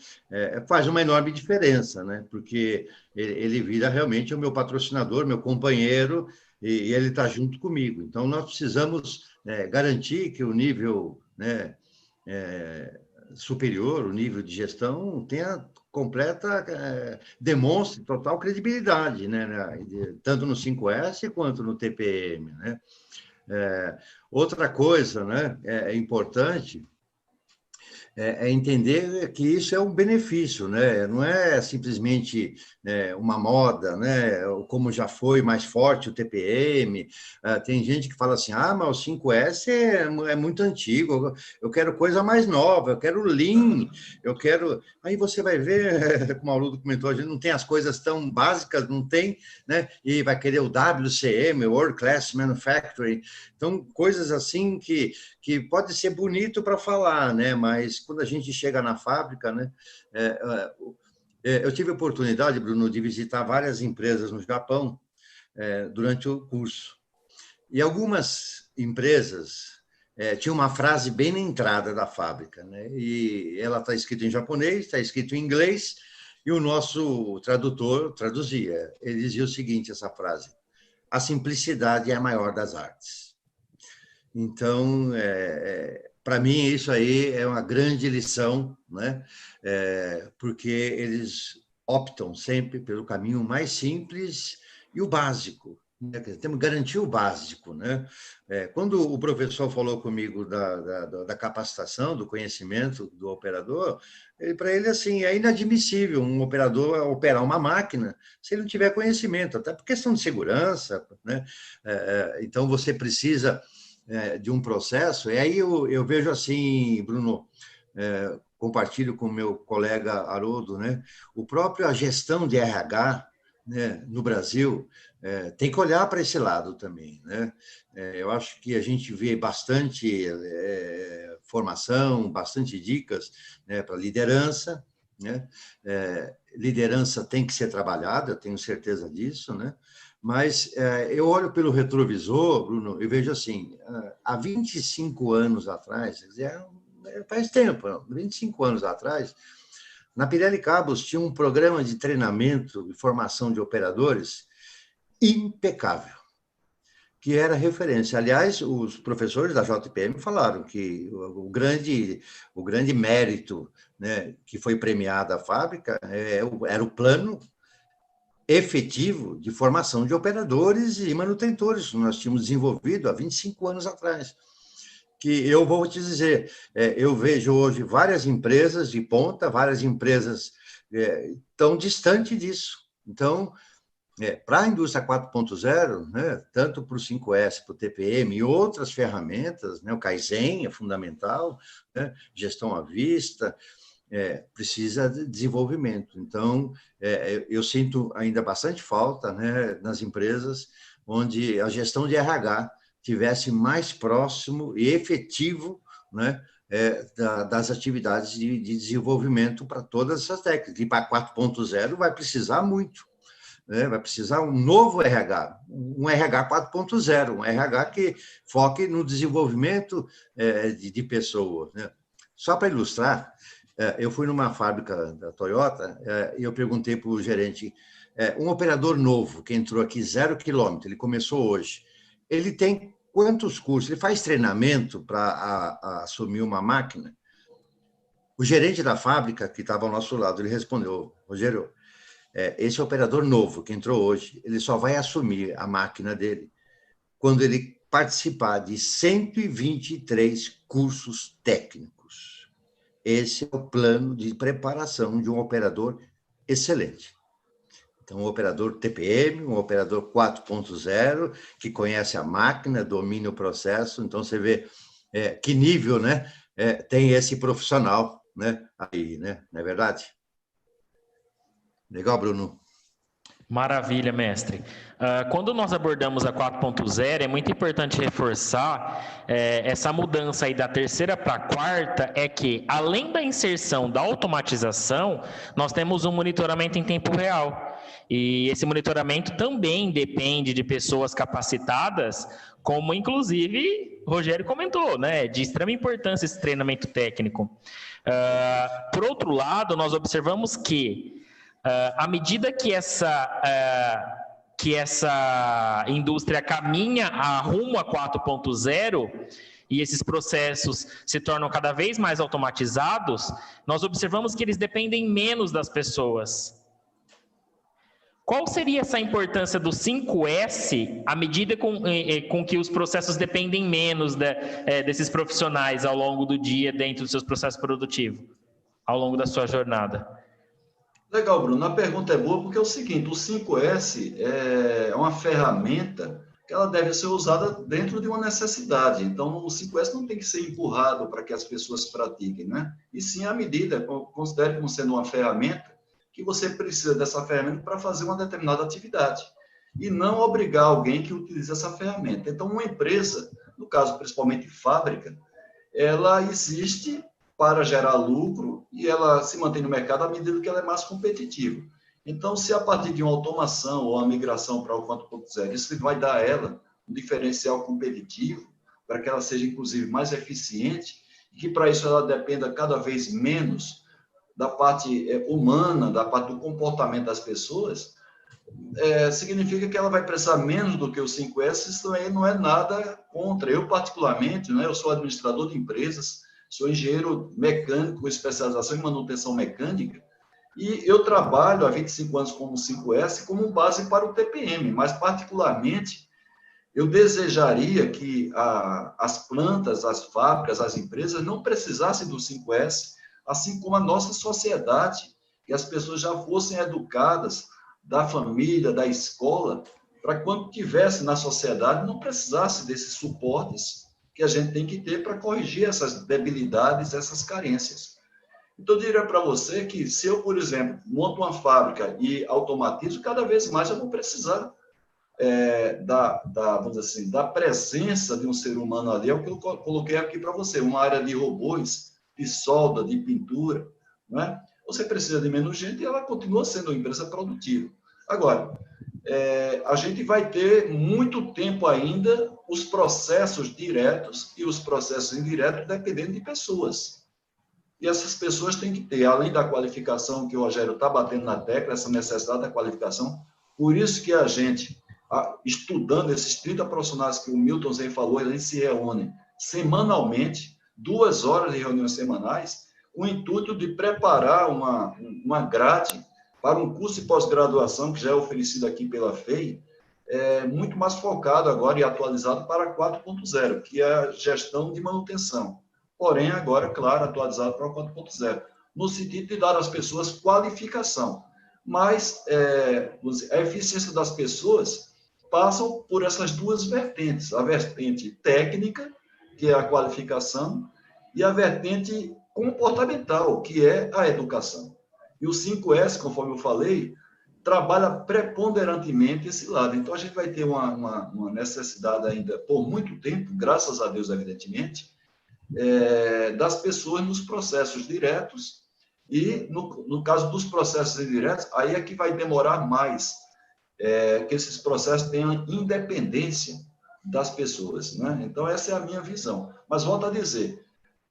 Faz uma enorme diferença, né? Porque ele vira realmente o meu patrocinador, meu companheiro, e ele está junto comigo. Então, nós precisamos garantir que o nível, né, superior, o nível de gestão, tenha completa, demonstre total credibilidade, né? Tanto no 5S quanto no TPM, né? Outra coisa, né, importante é entender que isso é um benefício, né? Não é simplesmente uma moda, né? Como já foi mais forte o TPM. Tem gente que fala assim, mas o 5S é muito antigo, eu quero coisa mais nova, eu quero Lean, eu quero... Aí você vai ver, como o Mauro comentou, a gente não tem as coisas tão básicas, não tem, né? E vai querer o WCM, World Class Manufacturing. Então, coisas assim que pode ser bonito para falar, né? Mas quando a gente chega na fábrica, né? Eu tive a oportunidade, Bruno, de visitar várias empresas no Japão durante o curso. E algumas empresas tinham uma frase bem na entrada da fábrica, né? E ela está escrita em japonês, está escrito em inglês, e o nosso tradutor traduzia. Ele dizia o seguinte, essa frase: a simplicidade é a maior das artes. Então, para mim, isso aí é uma grande lição, né? Porque eles optam sempre pelo caminho mais simples e o básico, né? Temos que garantir o básico, né? Quando o professor falou comigo da capacitação, do conhecimento do operador, para ele, assim, é inadmissível um operador operar uma máquina se ele não tiver conhecimento, até por questão de segurança, né? Então, você precisa de um processo, e aí eu vejo assim, Bruno, compartilho com o meu colega Haroldo, né? A gestão de RH, né, no Brasil, tem que olhar para esse lado também, né? Eu acho que a gente vê bastante formação, bastante dicas, né, para liderança, né? Liderança tem que ser trabalhada, eu tenho certeza disso, né? Mas eu olho pelo retrovisor, Bruno, e vejo assim, há 25 anos atrás, faz tempo, 25 anos atrás, na Pirelli Cabos tinha um programa de treinamento e formação de operadores impecável, que era referência. Aliás, os professores da JPM falaram que o grande mérito, né, que foi premiado a fábrica era o plano efetivo de formação de operadores e manutentores que nós tínhamos desenvolvido há 25 anos atrás. Que eu vou te dizer, eu vejo hoje várias empresas de ponta, várias empresas tão distante disso. Então, para a indústria 4.0, né, tanto para o 5S, para o TPM e outras ferramentas, né, o Kaizen é fundamental, né, gestão à vista, precisa de desenvolvimento. Então, eu sinto ainda bastante falta, né, nas empresas onde a gestão de RH tivesse mais próximo e efetivo, né, das atividades de desenvolvimento para todas essas técnicas. E para 4.0 vai precisar muito, né? Vai precisar um novo RH, um RH 4.0, um RH que foque no desenvolvimento de pessoas, né? Só para ilustrar, eu fui numa fábrica da Toyota e eu perguntei para o gerente, um operador novo que entrou aqui 0 quilômetro, ele começou hoje, ele tem quantos cursos? Ele faz treinamento para assumir uma máquina? O gerente da fábrica, que estava ao nosso lado, ele respondeu, Rogério, esse operador novo que entrou hoje, ele só vai assumir a máquina dele quando ele participar de 123 cursos técnicos. Esse é o plano de preparação de um operador excelente. Então, um operador TPM, um operador 4.0, que conhece a máquina, domina o processo. Então, você vê que nível, né, tem esse profissional, né, aí, né? Não é verdade? Legal, Bruno? Maravilha, mestre. Quando nós abordamos a 4.0, é muito importante reforçar essa mudança aí da terceira para a quarta, é que, além da inserção da automatização, nós temos um monitoramento em tempo real. E esse monitoramento também depende de pessoas capacitadas, como inclusive o Rogério comentou, né? De extrema importância esse treinamento técnico. Por outro lado, nós observamos que à medida que essa indústria caminha rumo a 4.0 e esses processos se tornam cada vez mais automatizados, nós observamos que eles dependem menos das pessoas. Qual seria essa importância do 5S à medida com que os processos dependem menos desses profissionais ao longo do dia dentro dos seus processos produtivos, ao longo da sua jornada? Legal, Bruno. A pergunta é boa porque é o seguinte, o 5S é uma ferramenta que ela deve ser usada dentro de uma necessidade. Então, o 5S não tem que ser empurrado para que as pessoas pratiquem, né? E sim, à medida, considere como sendo uma ferramenta que você precisa dessa ferramenta para fazer uma determinada atividade. E não obrigar alguém que utilize essa ferramenta. Então, uma empresa, no caso principalmente fábrica, ela existe para gerar lucro e ela se mantém no mercado à medida que ela é mais competitiva. Então, se a partir de uma automação ou uma migração para o 4.0, isso vai dar a ela um diferencial competitivo para que ela seja, inclusive, mais eficiente e que, para isso, ela dependa cada vez menos da parte humana, da parte do comportamento das pessoas, significa que ela vai precisar menos do que o 5S. Isso aí não é nada contra. Eu, particularmente, né, eu sou administrador de empresas, sou engenheiro mecânico com especialização em manutenção mecânica e eu trabalho há 25 anos com o 5S como base para o TPM, mas particularmente eu desejaria que as plantas, as fábricas, as empresas não precisassem do 5S, assim como a nossa sociedade, que as pessoas já fossem educadas da família, da escola, para quando tivesse na sociedade não precisasse desses suportes que a gente tem que ter para corrigir essas debilidades, essas carências. Então, eu diria para você que se eu, por exemplo, monto uma fábrica e automatizo, cada vez mais eu vou precisar vamos dizer assim, da presença de um ser humano ali, é o que eu coloquei aqui para você, uma área de robôs, de solda, de pintura, né? Você precisa de menos gente e ela continua sendo uma empresa produtiva. Agora, a gente vai ter muito tempo ainda os processos diretos e os processos indiretos dependendo de pessoas. E essas pessoas têm que ter, além da qualificação que o Rogério está batendo na tecla, essa necessidade da qualificação, por isso que a gente, estudando esses 30 profissionais que o Milton Zen falou, eles se reúnem semanalmente, 2 horas de reuniões semanais, com o intuito de preparar uma grade para um curso de pós-graduação que já é oferecido aqui pela FEI, muito mais focado agora e atualizado para 4.0, que é a gestão de manutenção. Porém, agora, claro, atualizado para o 4.0, no sentido de dar às pessoas qualificação. Mas a eficiência das pessoas passam por essas duas vertentes, a vertente técnica, que é a qualificação, e a vertente comportamental, que é a educação. E o 5S, conforme eu falei, trabalha preponderantemente esse lado. Então, a gente vai ter uma necessidade ainda, por muito tempo, graças a Deus, evidentemente, das pessoas nos processos diretos e, no caso dos processos indiretos, aí é que vai demorar mais que esses processos tenham independência das pessoas, né? Então, essa é a minha visão. Mas, volto a dizer,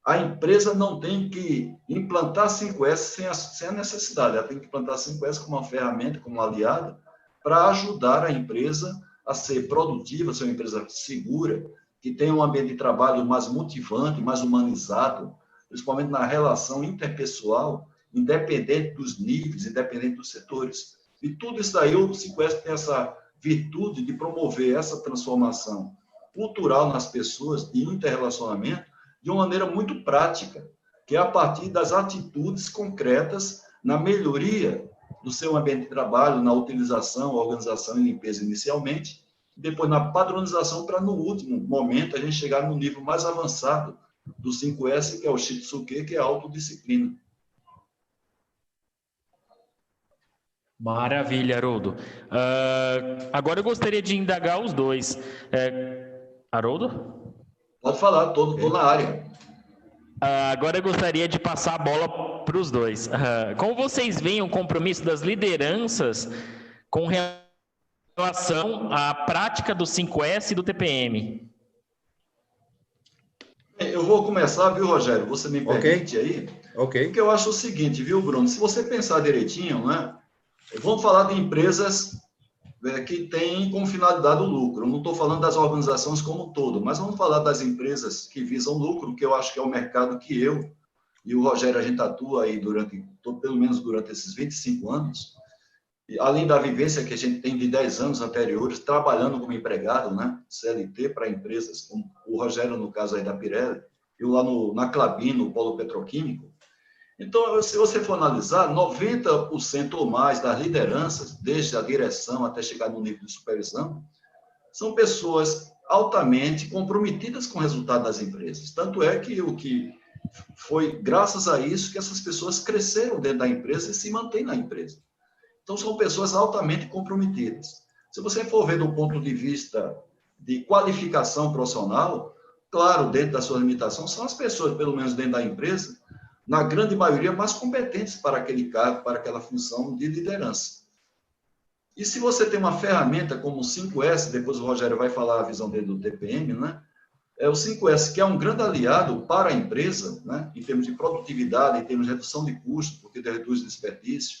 a empresa não tem que implantar 5S sem a necessidade, ela tem que implantar 5S como uma ferramenta, como um aliado, para ajudar a empresa a ser produtiva, ser uma empresa segura, que tenha um ambiente de trabalho mais motivante, mais humanizado, principalmente na relação interpessoal, independente dos níveis, independente dos setores. E tudo isso daí, o 5S tem essa virtude de promover essa transformação cultural nas pessoas, de interrelacionamento, de uma maneira muito prática, que é a partir das atitudes concretas na melhoria do seu ambiente de trabalho, na utilização, organização e limpeza inicialmente, e depois na padronização para, no último momento, a gente chegar no nível mais avançado do 5S, que é o Shitsuke, que é a autodisciplina. Maravilha, Haroldo. Agora eu gostaria de indagar os dois. Haroldo? Pode falar, estou na área. Agora eu gostaria de passar a bola para os dois. Como vocês veem o compromisso das lideranças com relação à prática do 5S e do TPM? Eu vou começar, viu, Rogério? Você me permite aí? Ok. Porque eu acho o seguinte, viu, Bruno? Se você pensar direitinho, né? Vamos falar de empresas que têm como finalidade o lucro. Eu não estou falando das organizações como um todo, mas vamos falar das empresas que visam lucro, que eu acho que é o mercado que eu e o Rogério, a gente atua aí pelo menos durante esses 25 anos, e além da vivência que a gente tem de 10 anos anteriores, trabalhando como empregado, né, CLT, para empresas, como o Rogério, no caso aí da Pirelli, eu lá na Klabin, no Polo Petroquímico. Então, se você for analisar, 90% ou mais das lideranças, desde a direção até chegar no nível de supervisão, são pessoas altamente comprometidas com o resultado das empresas. Tanto é que o que foi graças a isso que essas pessoas cresceram dentro da empresa e se mantêm na empresa. Então, são pessoas altamente comprometidas. Se você for ver do ponto de vista de qualificação profissional, claro, dentro da sua limitação, são as pessoas, pelo menos dentro da empresa, na grande maioria, mais competentes para aquele cargo, para aquela função de liderança. E se você tem uma ferramenta como o 5S, depois o Rogério vai falar a visão dele do TPM, né? É o 5S, que é um grande aliado para a empresa, né? Em termos de produtividade, em termos de redução de custos, porque reduz desperdício,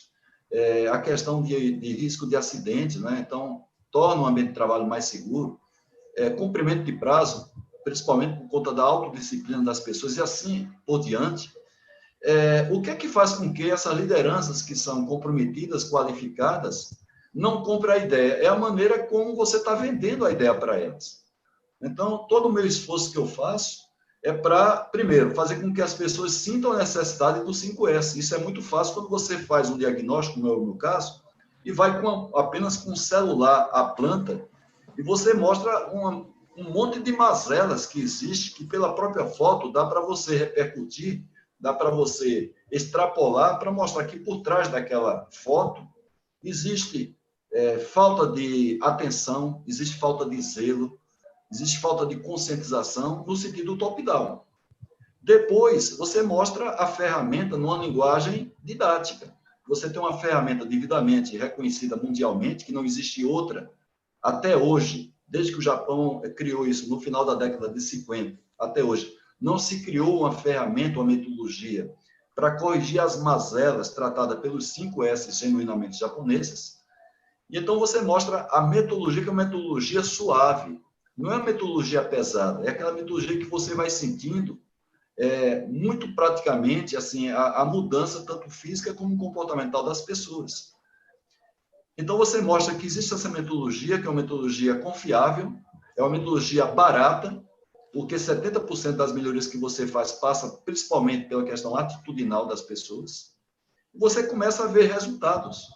a questão de risco de acidente, né? Então, torna o ambiente de trabalho mais seguro, cumprimento de prazo, principalmente por conta da autodisciplina das pessoas, e assim por diante. O que é que faz com que essas lideranças que são comprometidas, qualificadas, não comprem a ideia? É a maneira como você está vendendo a ideia para elas. Então, todo o meu esforço que eu faço é para, primeiro, fazer com que as pessoas sintam a necessidade do 5S. Isso é muito fácil quando você faz um diagnóstico, como é o meu caso, e vai apenas com um celular à planta, e você mostra um monte de mazelas que existe, que pela própria foto dá para você repercutir, dá para você extrapolar, para mostrar que por trás daquela foto existe falta de atenção, existe falta de zelo, existe falta de conscientização no sentido top-down. Depois, você mostra a ferramenta numa linguagem didática. Você tem uma ferramenta devidamente reconhecida mundialmente, que não existe outra até hoje, desde que o Japão criou isso no final da década de 50 até hoje. Não se criou uma ferramenta, uma metodologia para corrigir as mazelas tratadas pelos 5S genuinamente japoneses. E então você mostra a metodologia, que é uma metodologia suave, não é uma metodologia pesada, é aquela metodologia que você vai sentindo muito praticamente assim, a mudança tanto física como comportamental das pessoas. Então você mostra que existe essa metodologia, que é uma metodologia confiável, é uma metodologia barata, porque 70% das melhorias que você faz passa principalmente pela questão atitudinal das pessoas, e você começa a ver resultados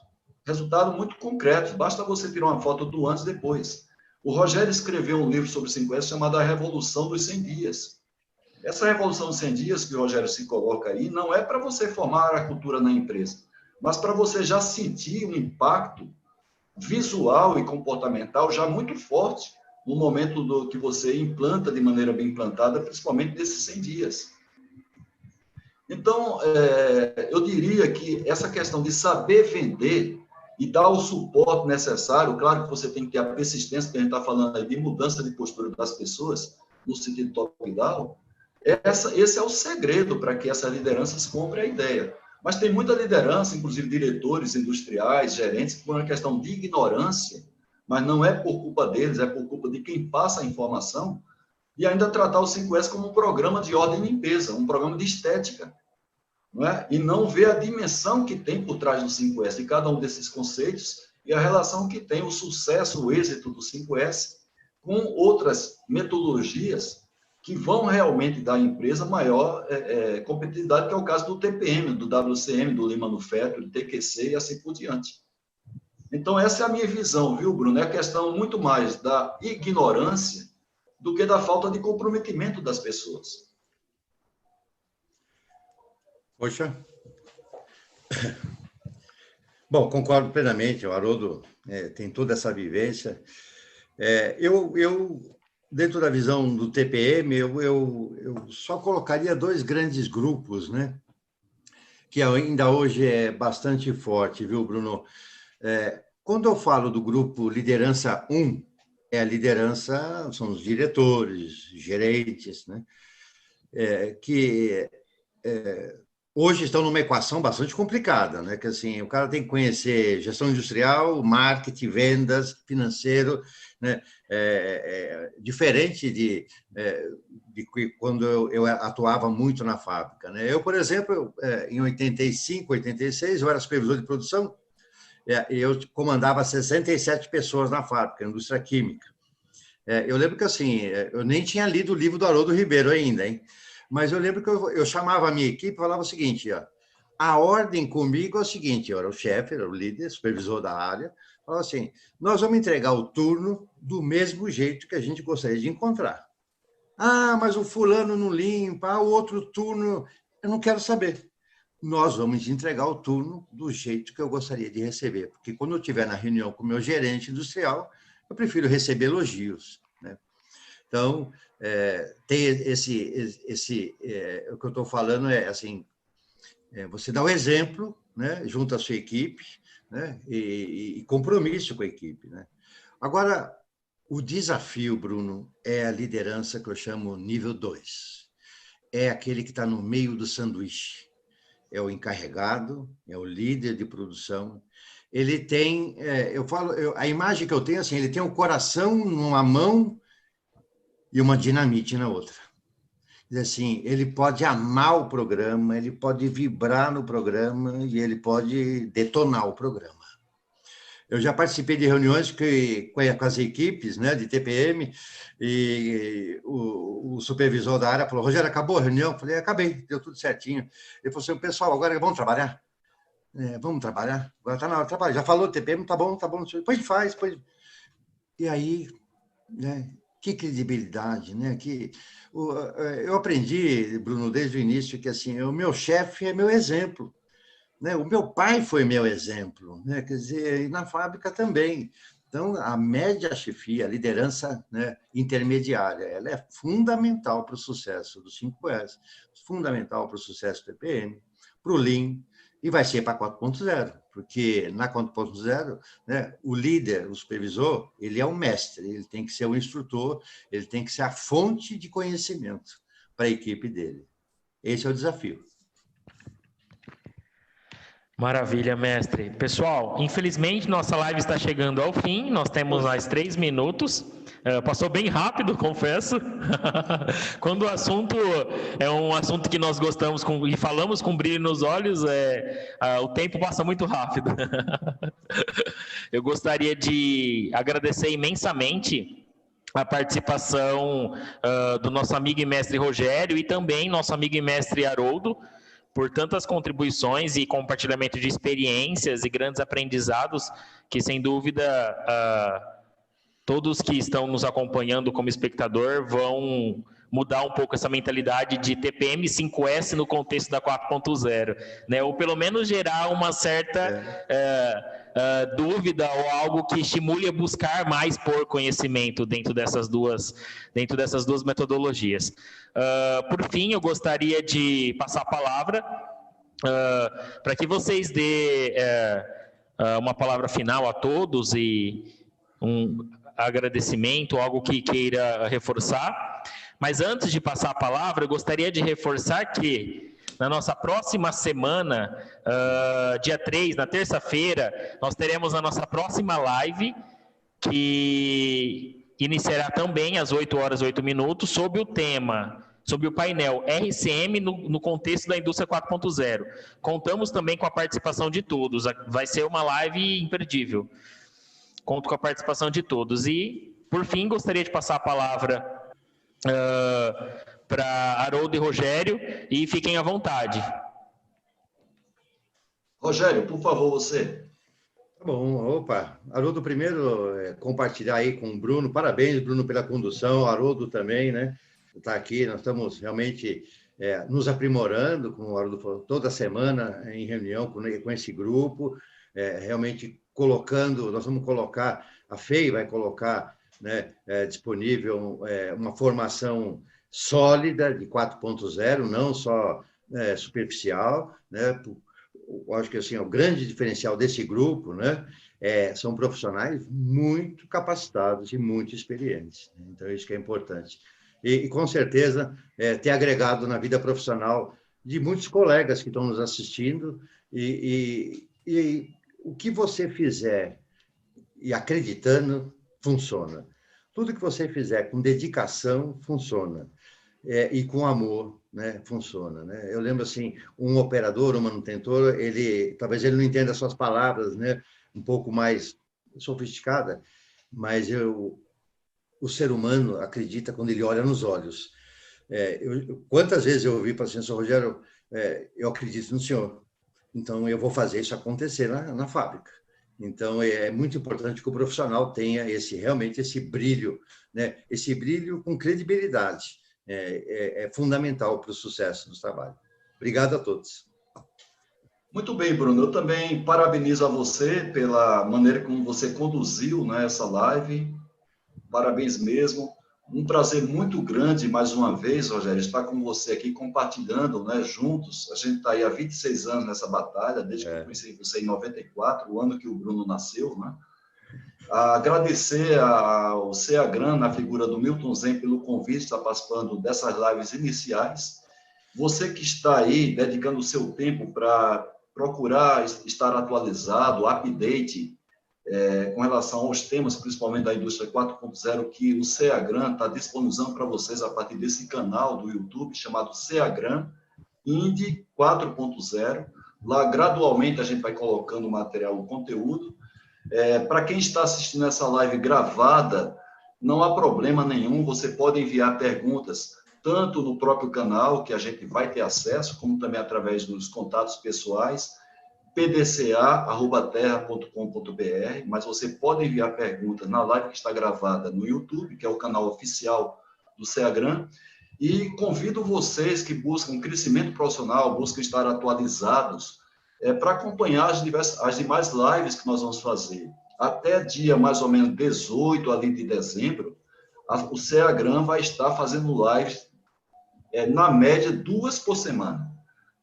muito concretos, basta você tirar uma foto do antes e depois. O Rogério escreveu um livro sobre 5S chamado A Revolução dos 100 Dias. Essa Revolução dos 100 Dias que o Rogério se coloca aí, não é para você formar a cultura na empresa, mas para você já sentir um impacto visual e comportamental já muito forte no momento que você implanta de maneira bem implantada, principalmente nesses 100 dias. Então, eu diria que essa questão de saber vender e dar o suporte necessário, claro que você tem que ter a persistência, que a gente está falando aí de mudança de postura das pessoas, no sentido top-down, Esse é o segredo para que essas lideranças comprem a ideia. Mas tem muita liderança, inclusive diretores industriais, gerentes, por uma questão de ignorância, mas não é por culpa deles, é por culpa de quem passa a informação, e ainda tratar o 5S como um programa de ordem e limpeza, um programa de estética, não é? E não ver a dimensão que tem por trás do 5S, de cada um desses conceitos, e a relação que tem o sucesso, o êxito do 5S com outras metodologias que vão realmente dar à empresa maior competitividade, que é o caso do TPM, do WCM, do Lean Manufacturing, do TQC e assim por diante. Então, essa é a minha visão, viu, Bruno? É a questão muito mais da ignorância do que da falta de comprometimento das pessoas. Poxa. Bom, concordo plenamente, o Haroldo tem toda essa vivência. Eu dentro da visão do TPM, eu só colocaria 2 grandes grupos, né? Que ainda hoje é bastante forte, viu, Bruno? Quando eu falo do grupo Liderança 1, a liderança são os diretores, gerentes, né? Que hoje estão numa equação bastante complicada, né? Que assim, o cara tem que conhecer gestão industrial, marketing, vendas, financeiro, né? Diferente de quando eu atuava muito na fábrica, né? Eu, por exemplo, em 85, 86, eu era supervisor de produção, e eu comandava 67 pessoas na fábrica, indústria química. Eu lembro que assim, eu nem tinha lido o livro do Haroldo Ribeiro ainda, hein? Mas eu lembro que eu chamava a minha equipe e falava o seguinte, ó, a ordem comigo é o seguinte, eu era o chefe, era o líder, supervisor da área, falava assim, nós vamos entregar o turno do mesmo jeito que a gente gostaria de encontrar. Ah, mas o fulano não limpa, o outro turno, eu não quero saber. Nós vamos entregar o turno do jeito que eu gostaria de receber, porque quando eu estiver na reunião com o meu gerente industrial, eu prefiro receber elogios, né? Então, tem o que eu estou falando é assim, você dá o exemplo, né, junto à sua equipe, né, e compromisso com a equipe, né? Agora, o desafio, Bruno, é a liderança que eu chamo nível 2. É aquele que está no meio do sanduíche. É o encarregado, é o líder de produção. Ele tem, a imagem que eu tenho, assim, ele tem um coração numa mão e uma dinamite na outra. Assim, ele pode amar o programa, ele pode vibrar no programa e ele pode detonar o programa. Eu já participei de reuniões com as equipes, né, de TPM, e o supervisor da área falou, Rogério, acabou a reunião? Eu falei, acabei, deu tudo certinho. Ele falou assim, pessoal, agora vamos trabalhar? Vamos trabalhar? Agora está na hora de trabalhar. Já falou TPM, tá bom. Depois faz, depois... E aí, né, que credibilidade, né? Eu aprendi, Bruno, desde o início, que assim, o meu chefe é meu exemplo. Né? O meu pai foi meu exemplo, né? Quer dizer, e na fábrica também. Então, a média chefia, a liderança, né, intermediária, ela é fundamental para o sucesso do 5S, fundamental para o sucesso do TPM, para o Lean, e vai ser para 4.0, porque na 4.0, né, o líder, o supervisor, ele é um mestre, ele tem que ser o instrutor, ele tem que ser a fonte de conhecimento para a equipe dele. Esse é o desafio. Maravilha, mestre. Pessoal, infelizmente nossa live está chegando ao fim, nós temos mais 3 minutos, passou bem rápido, confesso, quando o assunto é um assunto que nós gostamos e falamos com brilho nos olhos, o tempo passa muito rápido. Eu gostaria de agradecer imensamente a participação do nosso amigo e mestre Rogério e também nosso amigo e mestre Haroldo, por tantas contribuições e compartilhamento de experiências e grandes aprendizados que, sem dúvida, todos que estão nos acompanhando como espectador vão mudar um pouco essa mentalidade de TPM 5S no contexto da 4.0, né? Ou pelo menos gerar uma certa dúvida ou algo que estimule a buscar mais por conhecimento dentro dessas duas metodologias. Por fim, eu gostaria de passar a palavra para que vocês dê uma palavra final a todos e agradecimento, algo que queira reforçar. Mas antes de passar a palavra, eu gostaria de reforçar que na nossa próxima semana, dia 3, na terça-feira, nós teremos a nossa próxima live, que iniciará também às 8 horas e 8 minutos, sobre o painel RCM no contexto da indústria 4.0. Contamos também com a participação de todos, vai ser uma live imperdível. Conto com a participação de todos. E, por fim, gostaria de passar a palavra para Haroldo e Rogério, e fiquem à vontade. Rogério, por favor, você. Tá bom, opa. Haroldo, primeiro, compartilhar aí com o Bruno. Parabéns, Bruno, pela condução. Haroldo também, né? Está aqui, nós estamos realmente nos aprimorando, como o Haroldo falou, toda semana em reunião com esse grupo, realmente colocando, nós vamos colocar, a FEI vai colocar, né, disponível uma formação sólida de 4.0, não só superficial, né? Eu acho que assim, o grande diferencial desse grupo, né, são profissionais muito capacitados e muito experientes. Então, isso que é importante. E com certeza, ter agregado na vida profissional de muitos colegas que estão nos assistindo, e o que você fizer e acreditando, funciona. Tudo que você fizer com dedicação, funciona. E com amor, né, funciona, né? Eu lembro assim, um operador, um manutentor, talvez ele não entenda as suas palavras, né, um pouco mais sofisticada, mas o ser humano acredita quando ele olha nos olhos. Quantas vezes eu ouvi para o senhor Rogério, eu acredito no senhor, então eu vou fazer isso acontecer na fábrica. Então, é muito importante que o profissional tenha realmente esse brilho, né? Esse brilho com credibilidade. É fundamental para o sucesso do trabalho. Obrigado a todos. Muito bem, Bruno. Eu também parabenizo a você pela maneira como você conduziu, né, essa live. Parabéns mesmo. Um prazer muito grande, mais uma vez, Rogério, estar com você aqui compartilhando, né, juntos. A gente está aí há 26 anos nessa batalha, desde que eu conheci você em 94, o ano que o Bruno nasceu, né? Agradecer ao CEAGRAN, na figura do Milton Zen, pelo convite de estar participando dessas lives iniciais. Você que está aí dedicando o seu tempo para procurar estar atualizado, update, com relação aos temas, principalmente da indústria 4.0, que o CEAGRAN está disponibilizando para vocês a partir desse canal do YouTube, chamado CEAGRAN Indy 4.0. Lá, gradualmente, a gente vai colocando o material, o conteúdo. Para quem está assistindo essa live gravada, não há problema nenhum, você pode enviar perguntas, tanto no próprio canal, que a gente vai ter acesso, como também através dos contatos pessoais, pdca@terra.com.br, mas você pode enviar perguntas na live que está gravada no YouTube, que é o canal oficial do CEAGRAN, e convido vocês que buscam crescimento profissional, buscam estar atualizados, para acompanhar as demais lives que nós vamos fazer. Até dia mais ou menos 18 ali de dezembro, o CEAGRAN vai estar fazendo lives, na média, 2 por semana.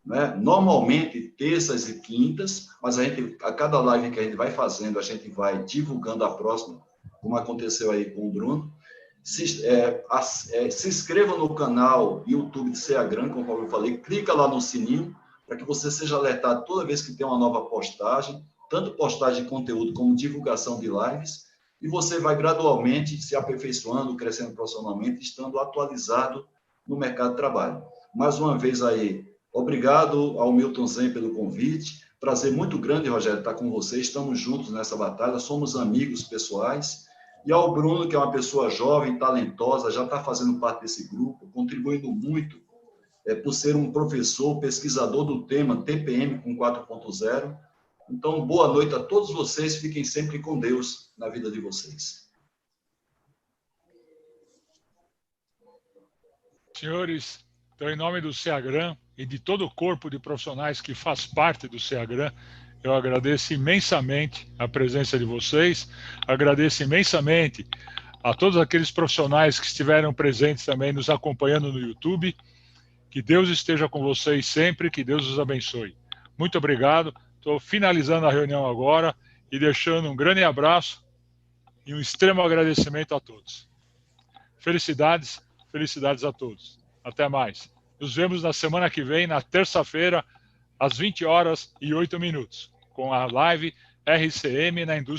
Né? Normalmente, terças e quintas, mas a cada live que a gente vai fazendo, a gente vai divulgando a próxima, como aconteceu aí com o Bruno. Se inscreva no canal YouTube de CEAGRAN, conforme eu falei, clica lá no sininho, para que você seja alertado toda vez que tem uma nova postagem, tanto postagem de conteúdo como divulgação de lives, e você vai gradualmente se aperfeiçoando, crescendo profissionalmente, estando atualizado no mercado de trabalho. Mais uma vez aí, obrigado ao Milton Zen pelo convite, prazer muito grande, Rogério, estar com você, estamos juntos nessa batalha, somos amigos pessoais, e ao Bruno, que é uma pessoa jovem, talentosa, já está fazendo parte desse grupo, contribuindo muito, por ser um professor, pesquisador do tema TPM com 4.0. Então, boa noite a todos vocês, fiquem sempre com Deus na vida de vocês. Senhores, então, em nome do CEAGRAN e de todo o corpo de profissionais que faz parte do CEAGRAN, eu agradeço imensamente a presença de vocês, agradeço imensamente a todos aqueles profissionais que estiveram presentes também nos acompanhando no YouTube. Que Deus esteja com vocês sempre, que Deus os abençoe. Muito obrigado. Estou finalizando a reunião agora e deixando um grande abraço e um extremo agradecimento a todos. Felicidades, felicidades a todos. Até mais. Nos vemos na semana que vem, na terça-feira, às 20h08, com a live RCM na indústria.